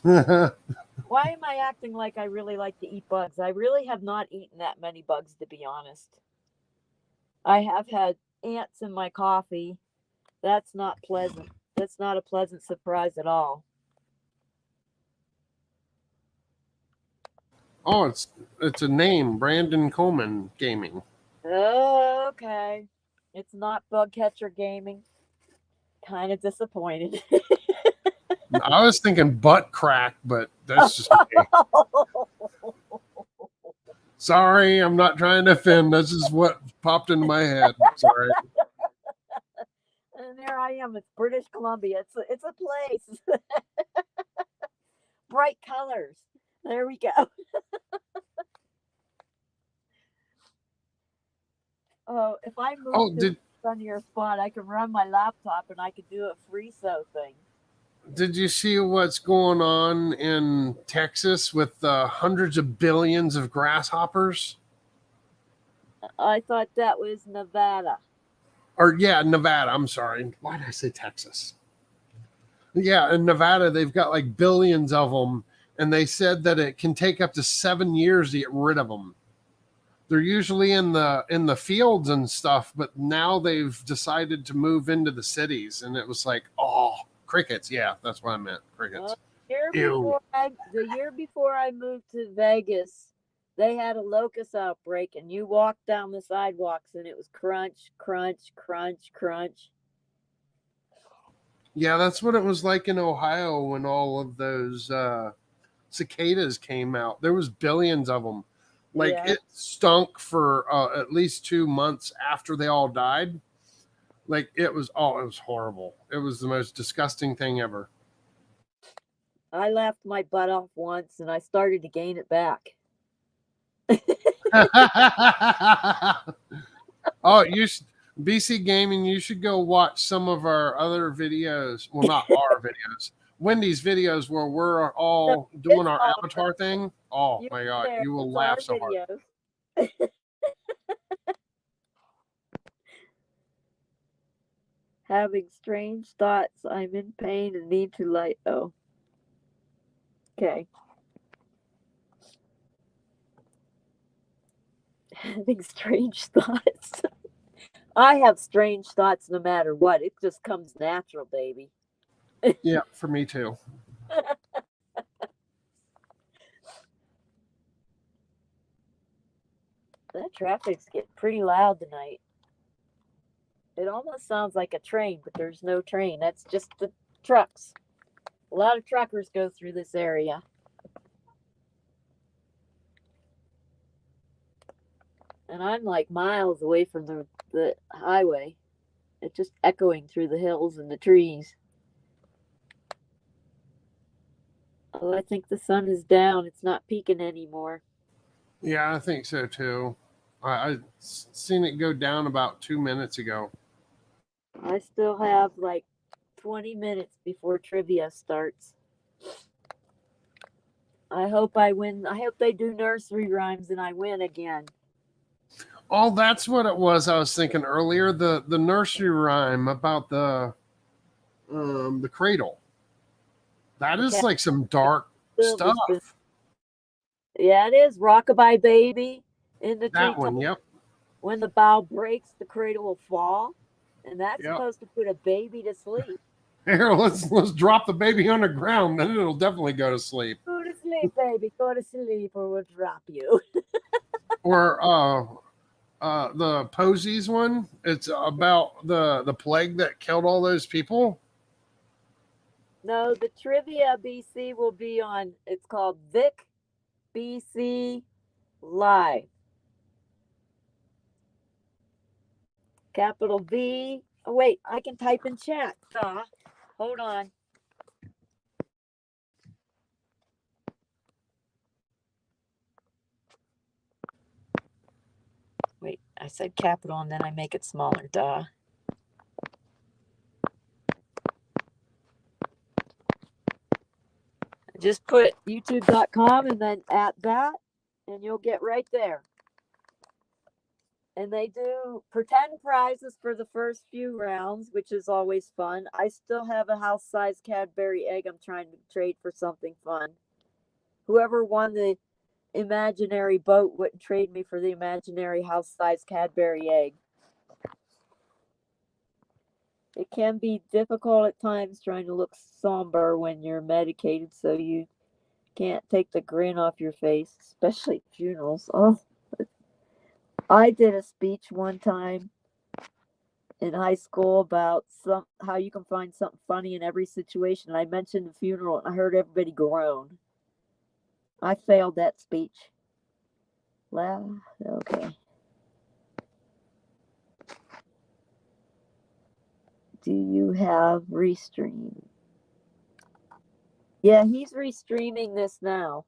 Why am I acting like I really like to eat bugs? I really have not eaten that many bugs, to be honest. I have had ants in my coffee. That's not pleasant. That's not a pleasant surprise at all. Oh, it's a name, Brandon Coleman Gaming. Oh, okay. It's not Bug Catcher Gaming. Kind of disappointed. I was thinking butt crack, but that's just me. Sorry, I'm not trying to offend. This is what popped into my head. Sorry. And there I am. It's British Columbia. It's a place. Bright colors. There we go. Oh, if I move Oh, to a sunnier spot, I can run my laptop and I can do a free sew thing. did you see what's going on in Texas with hundreds of billions of grasshoppers? I thought that was Nevada. Or yeah, Nevada. I'm sorry. Why did I say Texas? Yeah, in Nevada they've got like billions of them, and they said that it can take up to 7 years to get rid of them. They're usually in the fields and stuff, but now they've decided to move into the cities, and it was like, oh, crickets. Yeah, that's what I meant. Crickets. Ew. The year before I moved to Vegas, they had a locust outbreak, and you walked down the sidewalks, and it was crunch, crunch, crunch, crunch. Yeah, that's what it was like in Ohio when all of those cicadas came out. There was billions of them. Like Yeah, it stunk for at least 2 months after they all died. Like it was horrible. It was the most disgusting thing ever. I laughed my butt off once, and I started to gain it back. Oh, you should, BC Gaming, you should go watch some of our other videos. Well, not our videos. Wendy's videos where we're So all doing it's our all avatar thing. Oh you my were god, there. you will It's our laugh so hard. videos. Having strange thoughts. I'm in pain and need to light. Oh, okay. Having strange thoughts. I have strange thoughts no matter what. It just comes natural, baby. Yeah, for me too. That traffic's getting pretty loud tonight. It almost sounds like a train, but there's no train. That's just the trucks. A lot of truckers go through this area. And I'm like miles away from the highway. It's just echoing through the hills and the trees. Oh, I think the sun is down. It's not peaking anymore. Yeah, I think so too. I seen it go down about 2 minutes ago. I still have like 20 minutes before trivia starts. I hope I win. I hope they do nursery rhymes and I win again. Oh, that's what it was. I was thinking earlier the nursery rhyme about the cradle. That is Okay. like some dark Silver stuff. spoon. Yeah, it is. Rockabye baby in the That treetop. one, yep. When the bough breaks, the cradle will fall. And that's Yep. supposed to put a baby to sleep. Here, let's drop the baby on the ground, then it'll definitely go to sleep. Go to sleep, baby. Go to sleep, or we'll drop you. Or the Posies one. It's about the plague that killed all those people. No, the trivia BC will be on. It's called Vic BC Live. Capital V. Oh, wait, I can type in chat. Hold on. Wait, I said capital and then I make it smaller. Duh. Just put youtube.com and then at that, and you'll get right there. And they do pretend prizes for the first few rounds, which is always fun. I still have a house size Cadbury egg I'm trying to trade for something fun. Whoever won the imaginary boat wouldn't trade me for the imaginary house size Cadbury egg. It can be difficult at times trying to look somber when you're medicated, so you Can't take the grin off your face, especially at funerals. Oh, I did a speech one time in high school about how you can find something funny in every situation. I mentioned the funeral and I heard everybody groan. I failed that speech. Okay. Do you have restream? Yeah, he's restreaming this now.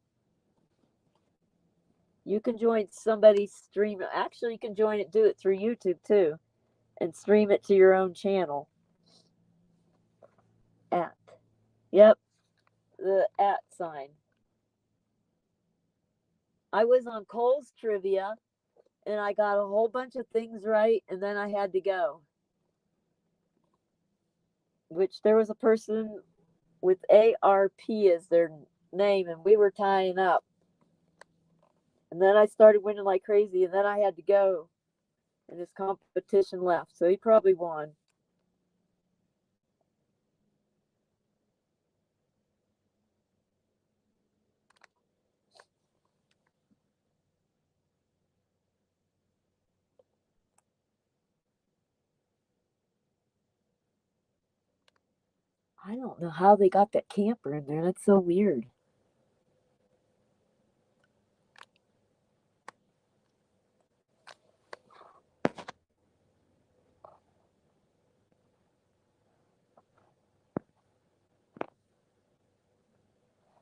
You can join somebody's stream. Actually, you can do it through YouTube too, and stream it to your own channel. Yep, the @ sign. I was on Cole's trivia, and I got a whole bunch of things right, and then I had to go. Which there was a person with ARP as their name, and we were tying up. And then I started winning like crazy, and then I had to go, and his competition left, so he probably won. I don't know how they got that camper in there. That's so weird.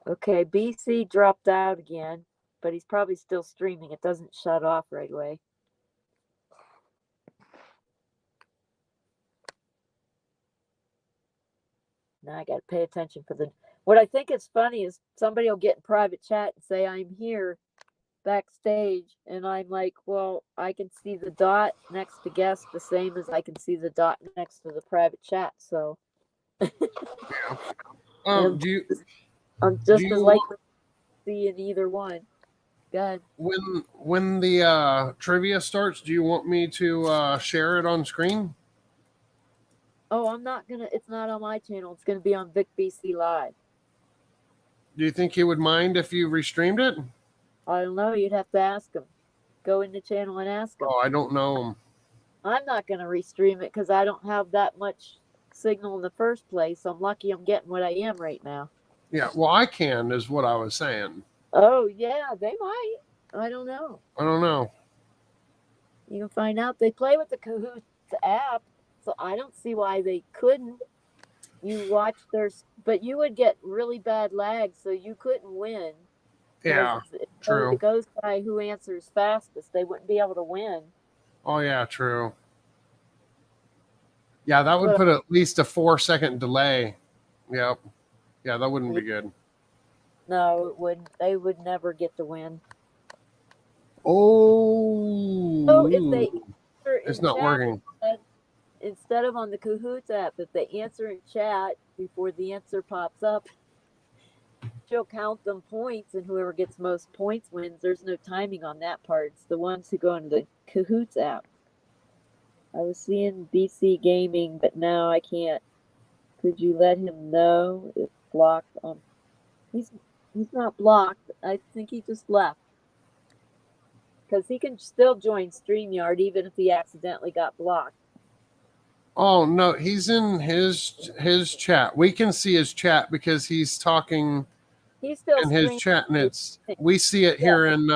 Okay, BC dropped out again, but he's probably still streaming. It doesn't shut off right away. Now I got to pay attention for the. What I think is funny is somebody will get in private chat and say, I'm here backstage. And I'm like, well, I can see the dot next to guest the same as I can see the dot next to the private chat. So Yeah. Do you? I'm just as likely to see in either one. Go ahead. When the trivia starts, do you want me to share it on screen? Oh, I'm not gonna. It's not on my channel. It's gonna be on Vic BC Live. Do you think he would mind if you restreamed it? I don't know. You'd have to ask him. Go in the channel and ask him. Oh, I don't know him. I'm not gonna restream it because I don't have that much signal in the first place. I'm lucky I'm getting what I am right now. Yeah, well, I can, is what I was saying. Oh yeah, they might. I don't know. I don't know. You can find out. They play with the Cahoots app, so I don't see why they couldn't. You watch but you would get really bad lag, so you couldn't win. Yeah, true. It goes by who answers fastest. They wouldn't be able to win. Oh yeah, true. Yeah, that would put at least a 4-second delay. Yep. Yeah, that wouldn't be good. No, it wouldn't. They would never get the win. Oh. So if they it's not working. Instead of on the Cahoots app, if they answer in chat before the answer pops up, she'll count them points, and whoever gets most points wins. There's no timing on that part. It's the ones who go into the Cahoots app. I was seeing BC Gaming, but now I can't. Could you let him know if blocked on? He's not blocked. I think he just left. Because he can still join StreamYard even if he accidentally got blocked. Oh no, he's in his chat. We can see his chat because he's talking in his chat, and we see it here in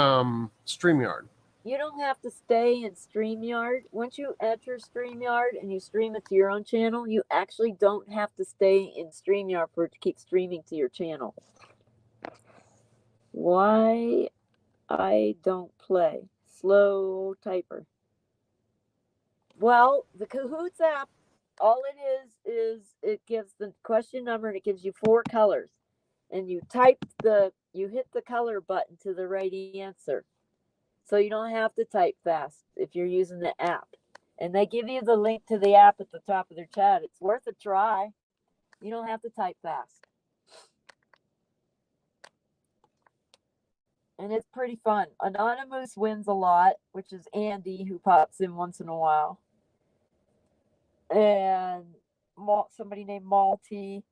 StreamYard. You don't have to stay in StreamYard. Once you enter StreamYard and you stream it to your own channel, you actually don't have to stay in StreamYard for it to keep streaming to your channel. Why I don't play? Slow typer. Well, the Cahoots app, all it is it gives the question number and it gives you 4 colors. And you hit the color button to the right answer. So you don't have to type fast if you're using the app. And they give you the link to the app at the top of their chat. It's worth a try. You don't have to type fast. And it's pretty fun. Anonymous wins a lot, which is Andy, who pops in once in a while. And somebody named Malty.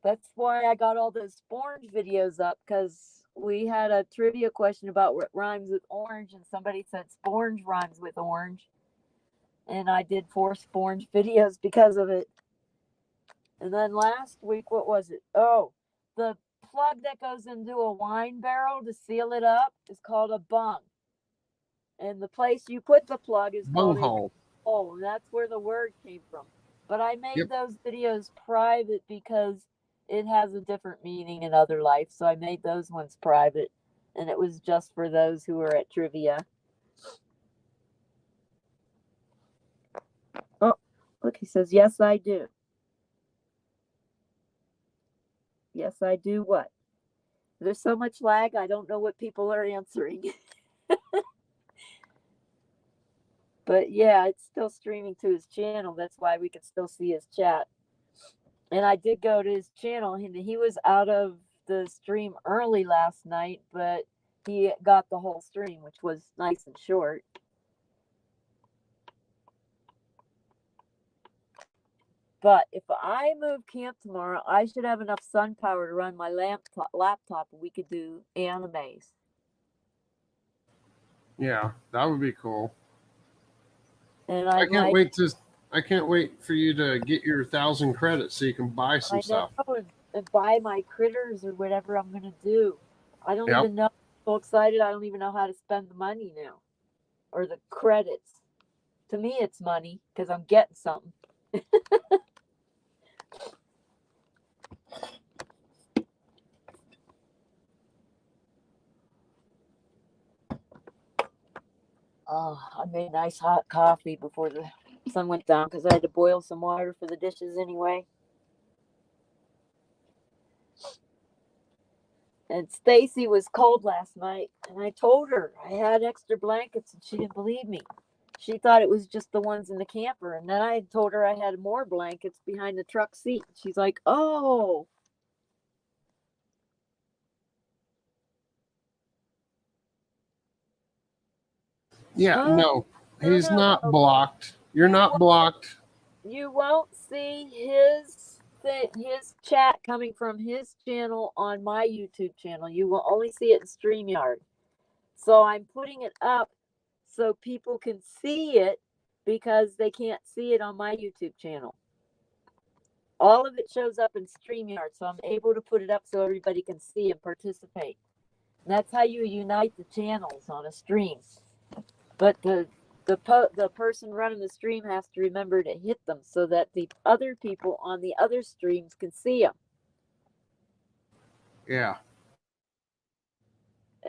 That's why I got all those orange videos up, because we had a trivia question about what rhymes with orange, and somebody said sporange rhymes with orange. And I did 4 sporange videos because of it. And then last week, what was it? Oh, the plug that goes into a wine barrel to seal it up is called a bung. And the place you put the plug is called a Bunghole. hole. And that's where the word came from. But I made Yep. those videos private because it has a different meaning in other life. So I made those ones private. And it was just for those who were at trivia. Oh, look, he says, yes, I do. Yes, I do what? There's so much lag, I don't know what people are answering. But yeah, it's still streaming to his channel. That's why we can still see his chat. And I did go to his channel, and he was out of the stream early last night, but he got the whole stream, which was nice and short. But if I move camp tomorrow, I should have enough sun power to run my laptop, and we could do animes. Yeah, that would be cool. And I I'd can't like, wait to. I can't wait for you to get your 1,000 credits so you can buy some I know, stuff. and buy my critters or whatever I'm gonna do. I don't Yep. even know. I'm so excited. I don't even know how to spend the money now, or the credits. To me, it's money because I'm getting something. Oh, I made nice hot coffee before the sun went down because I had to boil some water for the dishes anyway. And Stacy was cold last night, and I told her I had extra blankets, and she didn't believe me. She thought it was just the ones in the camper, and then I told her I had more blankets behind the truck seat. She's like, "Oh." Yeah. Oh, No, no, he's no, not no. blocked. You're not blocked. You won't see his chat coming from his channel on my YouTube channel. You will only see it in StreamYard. So I'm putting it up so people can see it because they can't see it on my YouTube channel. All of it shows up in StreamYard, so I'm able to put it up so everybody can see and participate. And that's how you unite the channels on a stream. But the person running the stream has to remember to hit them so that the other people on the other streams can see them. Yeah.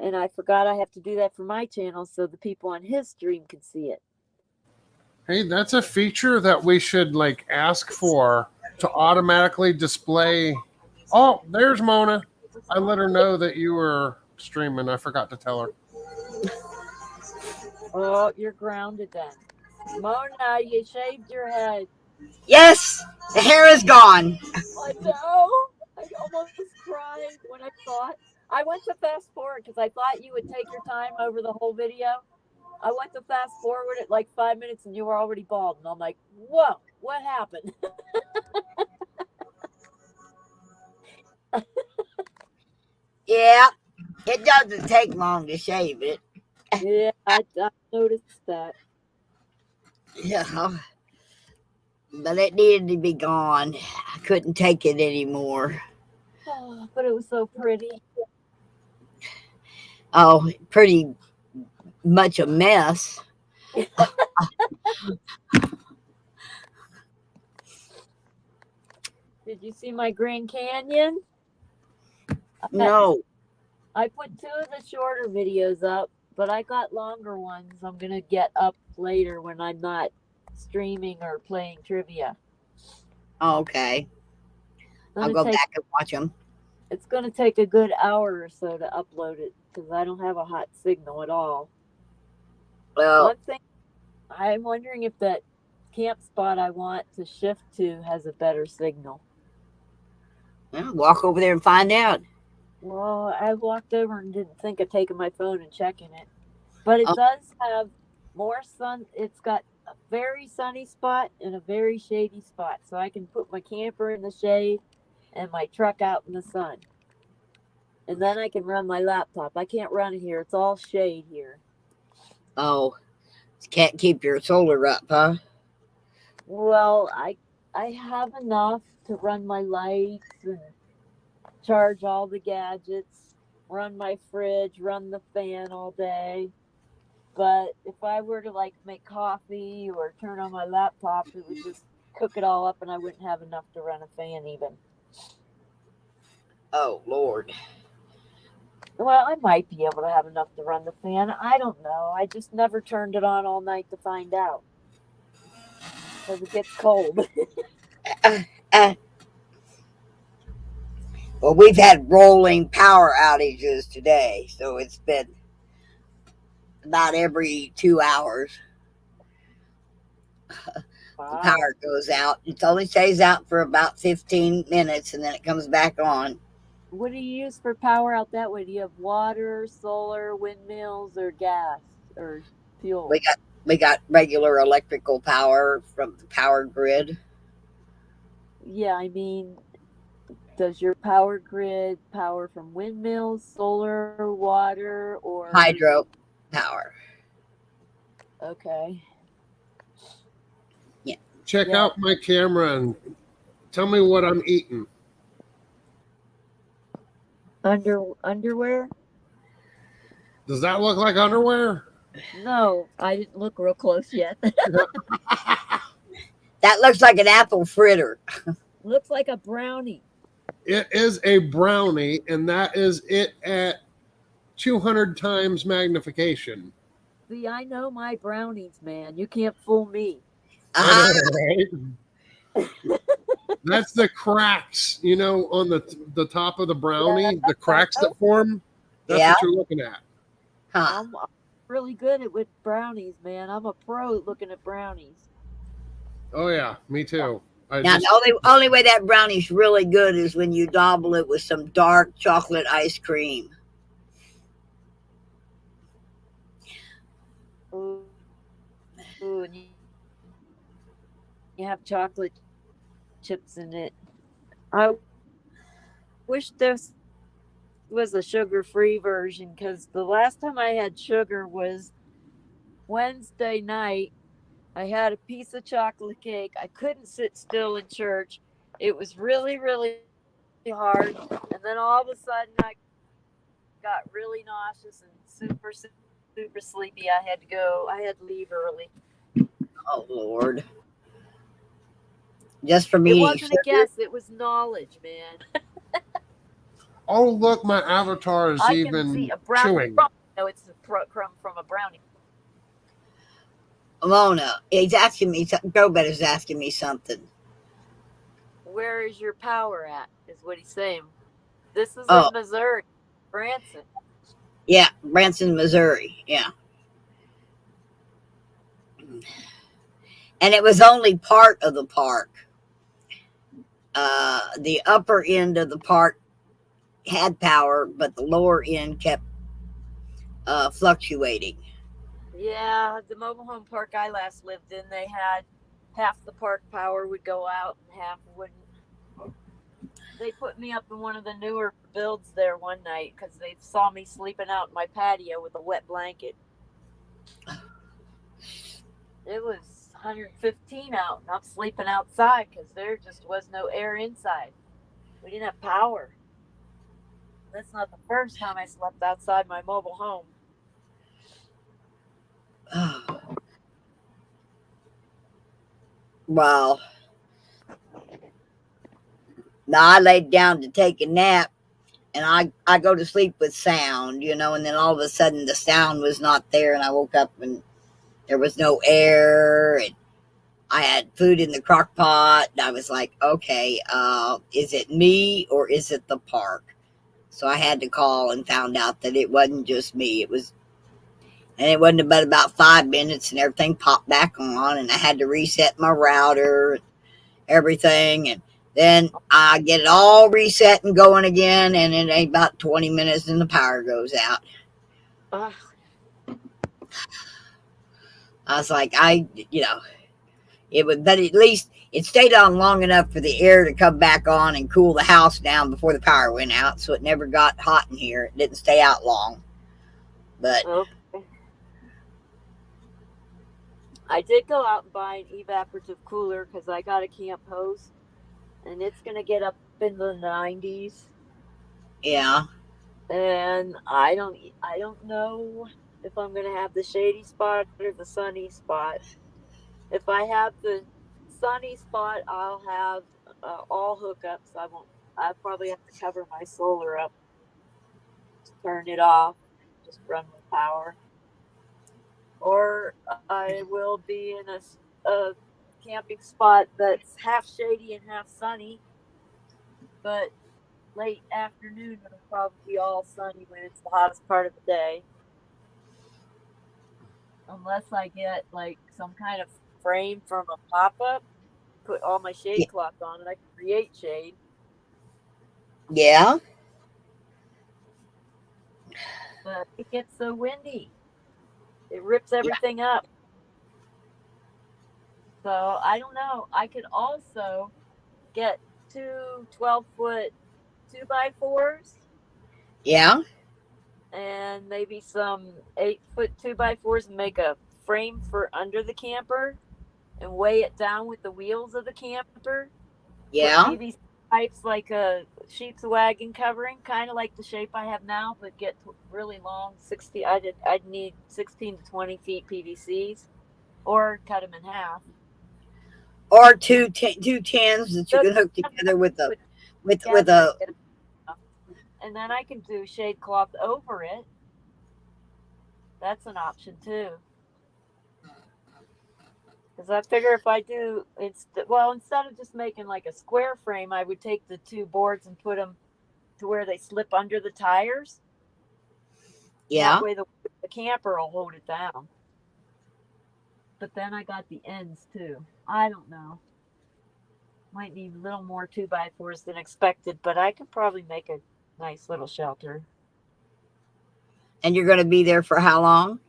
And I forgot I have to do that for my channel so the people on his stream can see it. Hey, that's a feature that we should like ask for to automatically display. Oh, there's Mona. I let her know that you were streaming. I forgot to tell her. Oh, you're grounded then. Mona, you shaved your head. Yes, the hair is gone. I know. I almost cried when I saw it. I went to fast forward because I thought you would take your time over the whole video. I went to fast forward at like 5 minutes and you were already bald. And I'm like, whoa, what happened? Yeah, it doesn't take long to shave it. Yeah, I noticed that. Yeah, but it needed to be gone. I couldn't take it anymore. Oh, but it was so pretty. Oh, pretty much a mess. Did you see my Grand Canyon? No. I put 2 of the shorter videos up, but I got longer ones I'm going to get up later when I'm not streaming or playing trivia. Okay. I'll go back and watch them. It's going to take a good hour or so to upload it because I don't have a hot signal at all. Well, One thing, I'm wondering if that camp spot I want to shift to has a better signal. walk over there and find out. Well, I walked over and didn't think of taking my phone and checking it. But it does have more sun. It's got a very sunny spot and a very shady spot. So I can put my camper in the shade and my truck out in the sun. And then I can run my laptop. I can't run it here. It's all shade here. Oh, can't keep your solar up, huh? Well, I have enough to run my lights and charge all the gadgets, run my fridge, run the fan all day. But if I were to like make coffee or turn on my laptop, it would just cook it all up and I wouldn't have enough to run a fan even. Oh, Lord. Well, I might be able to have enough to run the fan. I don't know. I just never turned it on all night to find out because it gets cold. Uh, uh, well, we've had rolling power outages today, so it's been about every 2 hours the Wow. power goes out. It only stays out for about 15 minutes and then it comes back on. What do you use for power out that way? Do you have water, solar, windmills, or gas or We fuel? got we got regular electrical power from the power grid. Yeah, I mean, does your power grid power from windmills, solar, water, or Hydro power. okay? Yeah. Check Yeah, out my camera and tell me what I'm eating. underwear? Does that look like underwear? No, I didn't look real close yet. That looks like an apple fritter. Looks like a brownie. It is a brownie, and that is it at 200 times magnification. See, I know my brownies, man. You can't fool me. I know, Uh-huh. right? That's the cracks, on the top of the Yeah, brownie, the I cracks know. that form. That's Yeah. what you're looking at. Huh. I'm really good at with brownies, man. I'm a pro at looking at brownies. Oh yeah, me too. I Now just the only way that brownie's really good is when you dabble it with some dark chocolate ice cream. Ooh, and you have chocolate chips in it. I wish this was a sugar-free version because the last time I had sugar was Wednesday night. I had a piece of chocolate cake. I couldn't sit still in church. It was really, really hard. And then all of a sudden, I got really nauseous and super, super sleepy. I had to go. I had to leave early. Oh, Lord. Just from It eating wasn't a sugar? guess. It was knowledge, man. oh look, my avatar is I can see even a brownie chewing. crumb. No, it's a crumb from a brownie. Mona, he's asking me something. Gobet is asking me something. Where is your power at? Is what he's saying. This is Oh, in Missouri, Branson. yeah, Branson, Missouri. Yeah. And it was only part of the park. The upper end of the park had power, but the lower end kept fluctuating. Yeah, the mobile home park I last lived in, they had half the park power would go out and half wouldn't. They put me up in one of the newer builds there one night because they saw me sleeping out in my patio with a wet blanket. It was 115 out, and I'm sleeping outside because there just was no air inside. We didn't have power. That's not the first time I slept outside my mobile home. Well, now I laid down to take a nap and I go to sleep with sound, and then all of a sudden the sound was not there and I woke up and there was no air and I had food in the crock pot and I was like, okay, is it me or is it the park? So I had to call and found out that it wasn't just me. It wasn't but about 5 minutes and everything popped back on and I had to reset my router, everything, and then I get it all reset and going again, and it ain't about 20 minutes and the power goes out. Ugh, I was like, it would, but at least It stayed on long enough for the air to come back on and cool the house down before the power went out, so it never got hot in here. It didn't stay out long. But Okay. I did go out and buy an evaporative cooler because I got a camp hose, and it's gonna get up in the 90s. yeah, And I don't know if I'm gonna have the shady spot or the sunny spot. If I have the sunny spot, I'll have all hookups. I won't. I probably have to cover my solar up, turn it off, just run with power. Or I will be in a camping spot that's half shady and half sunny, but late afternoon it'll probably be all sunny when it's the hottest part of the day. Unless I get like some kind of frame from a pop up, put all my shade cloth on it, I can create shade. yeah, But it gets so windy, it rips everything up. So I don't know. I could also get two 12-foot 2x4s yeah, and maybe some 8-foot 2x4s and make a frame for under the camper and weigh it down with the wheels of the camper. Put yeah. PVC pipes like a sheep's wagon covering, kind of like the shape I have now, but get really long. I'd need 16 to 20 feet PVCs, or cut them in half. Or two tens that you can hook together with a with a. And then I can do shade cloth over it. That's an option too. Because I figure if I do, instead of just making like a square frame, I would take the two boards and put them to where they slip under the tires. Yeah. That way the camper will hold it down. But then I got the ends too. I don't know. Might need a little more 2x4s than expected, but I could probably make a nice little shelter. And you're going to be there for how long?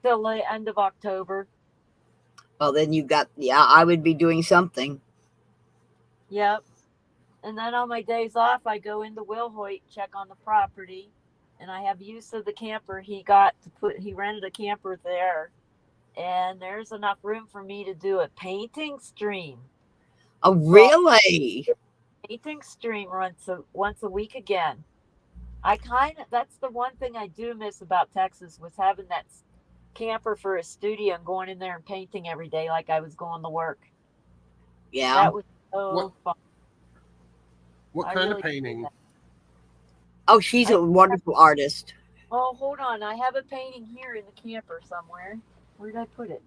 Till the end of October. Well, then you got, yeah, I would be doing something. Yep. And then on my days off, I go into Wilhoit, check on the property, and I have use of the camper he rented a camper there, and there's enough room for me to do a painting stream. Oh, really? Painting stream once a week again. That's the one thing I do miss about Texas, was having that camper for a studio and going in there and painting every day like I was going to work. Yeah. That was so fun. What kind of painting? Oh, she's a wonderful artist. Oh, hold on. I have a painting here in the camper somewhere. Where did I put it?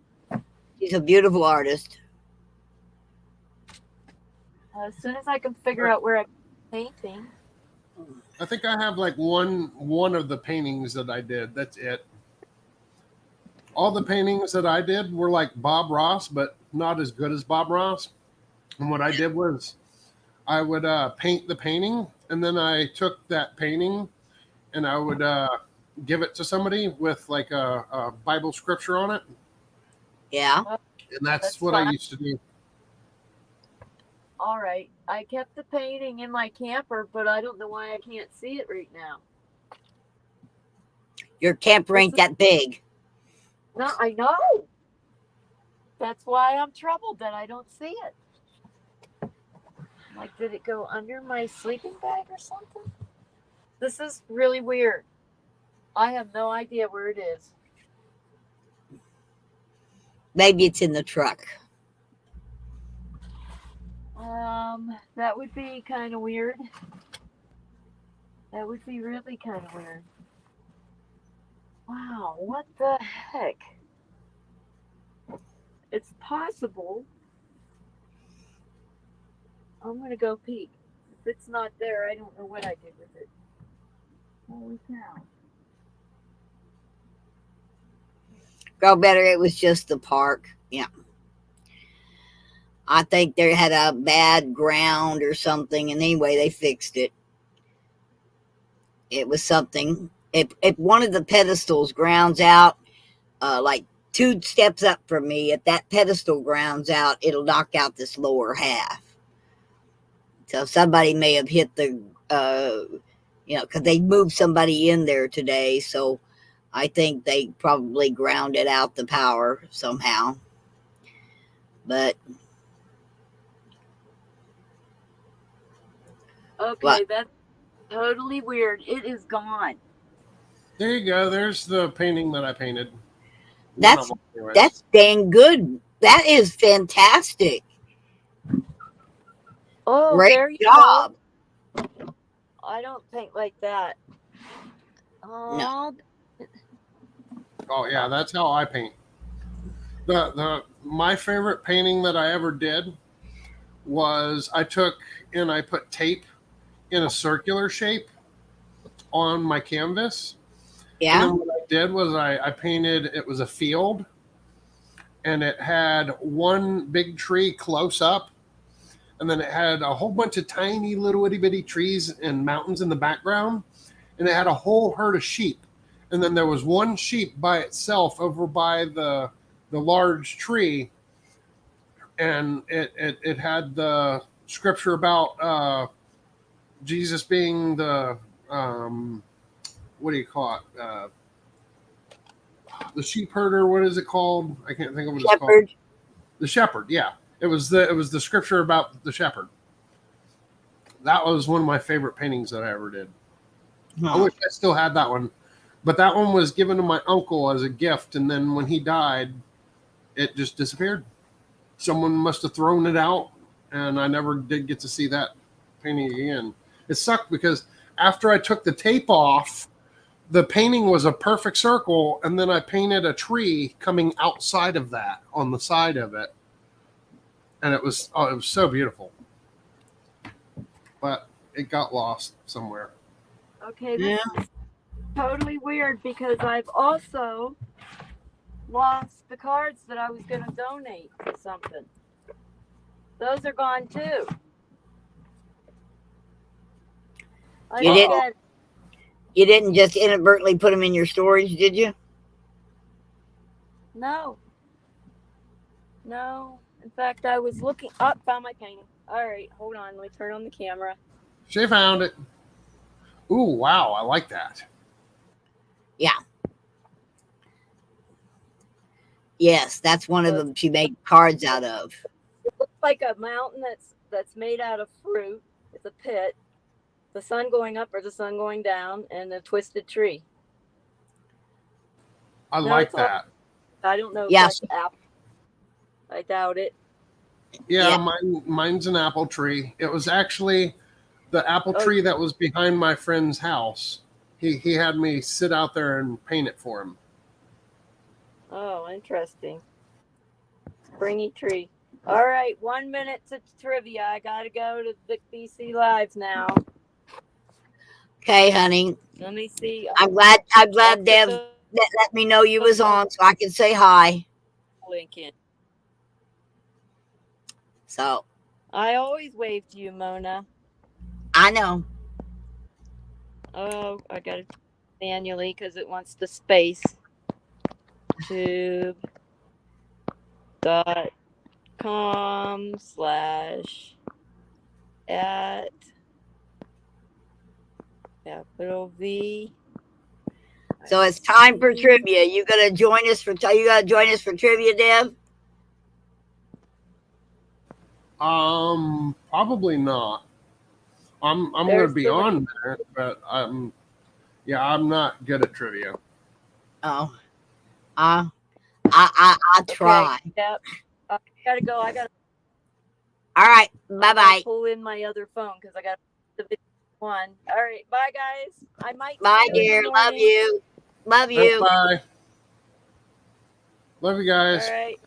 She's a beautiful artist. As soon as I can figure out where I'm painting. I think I have like one of the paintings that I did. That's it. All the paintings that I did were like Bob Ross, but not as good as Bob Ross. And what I did was I would paint the painting, and then I took that painting and I would give it to somebody with like a Bible scripture on it. Yeah. And that's what I used to do. All right. I kept the painting in my camper, but I don't know why I can't see it right now. Your camper ain't that big. No, I know. That's why I'm troubled that I don't see it. Like, did it go under my sleeping bag or something? This is really weird. I have no idea where it is. Maybe it's in the truck. That would be kind of weird. That would be really kind of weird. Wow, what the heck? It's possible. I'm going to go peek. If it's not there, I don't know what I did with it. Holy cow. Girl, better it was just the park. Yeah. I think they had a bad ground or something, and anyway, they fixed it. It was something. If one of the pedestals grounds out, like 2 steps up from me. If that pedestal grounds out, it'll knock out this lower half. So somebody may have hit the, because they moved somebody in there today. So I think they probably grounded out the power somehow. But Okay, what? that's totally weird. It is gone. There you go. There's the painting that I painted. One That's of them, anyways. that's dang good. That is fantastic. Oh, Great there you job. go. I don't paint like that. No. Oh yeah, that's how I paint. My favorite painting that I ever did was I took and I put tape in a circular shape on my canvas. And Yeah. then what I did was I painted, it was a field, and it had one big tree close up, and then it had a whole bunch of tiny little itty bitty trees and mountains in the background, and it had a whole herd of sheep. And then there was one sheep by itself over by the large tree, and it had the scripture about Jesus being the what do you call it? The sheep herder. What is it called? I can't think of what it's called. Shepherd. The shepherd. Yeah, it was the scripture about the shepherd. That was one of my favorite paintings that I ever did. I wish I still had that one, but that one was given to my uncle as a gift, and then when he died, it just disappeared. Someone must have thrown it out, and I never did get to see that painting again. It sucked because after I took the tape off, the painting was a perfect circle, and then I painted a tree coming outside of that on the side of it, and it was so beautiful. But it got lost somewhere. Okay, this is totally weird because I've also lost the cards that I was going to donate to something. Those are gone too. You didn't just inadvertently put them in your storage, did you? No. In fact, I was looking up, found my painting. All right, hold on. Let me turn on the camera. She found it. Ooh, wow. I like that. Yeah. Yes, that's one of them she made cards out of. It looks like a mountain that's made out of fruit. It's a pit. The sun going up or the sun going down, and a twisted tree. I like that. I don't know if Yeah. that's apple. I doubt it. Yeah, mine's an apple tree. It was actually the apple tree that was behind my friend's house. He had me sit out there and paint it for him. Oh, interesting. Springy tree. All right, 1 minute to trivia. I gotta go to the BC Lives now. Okay, honey. Let me see. I'm glad Dev let me know you was on so I could say hi. Lincoln. So I always wave to you, Mona. I know. Oh, I got it manually because it wants the space. tube.com/@ capital V. So it's time for trivia. You gotta join us for trivia, Dev? Probably not. I'm gonna be on there, but I'm not good at trivia. Oh. I try. Okay, yep. I gotta go. All right. Bye-bye. Pull in my other phone because I got the one. All right. Bye, guys. I might. Bye, dear. Love you. Love you. Bye. Love you guys. All right.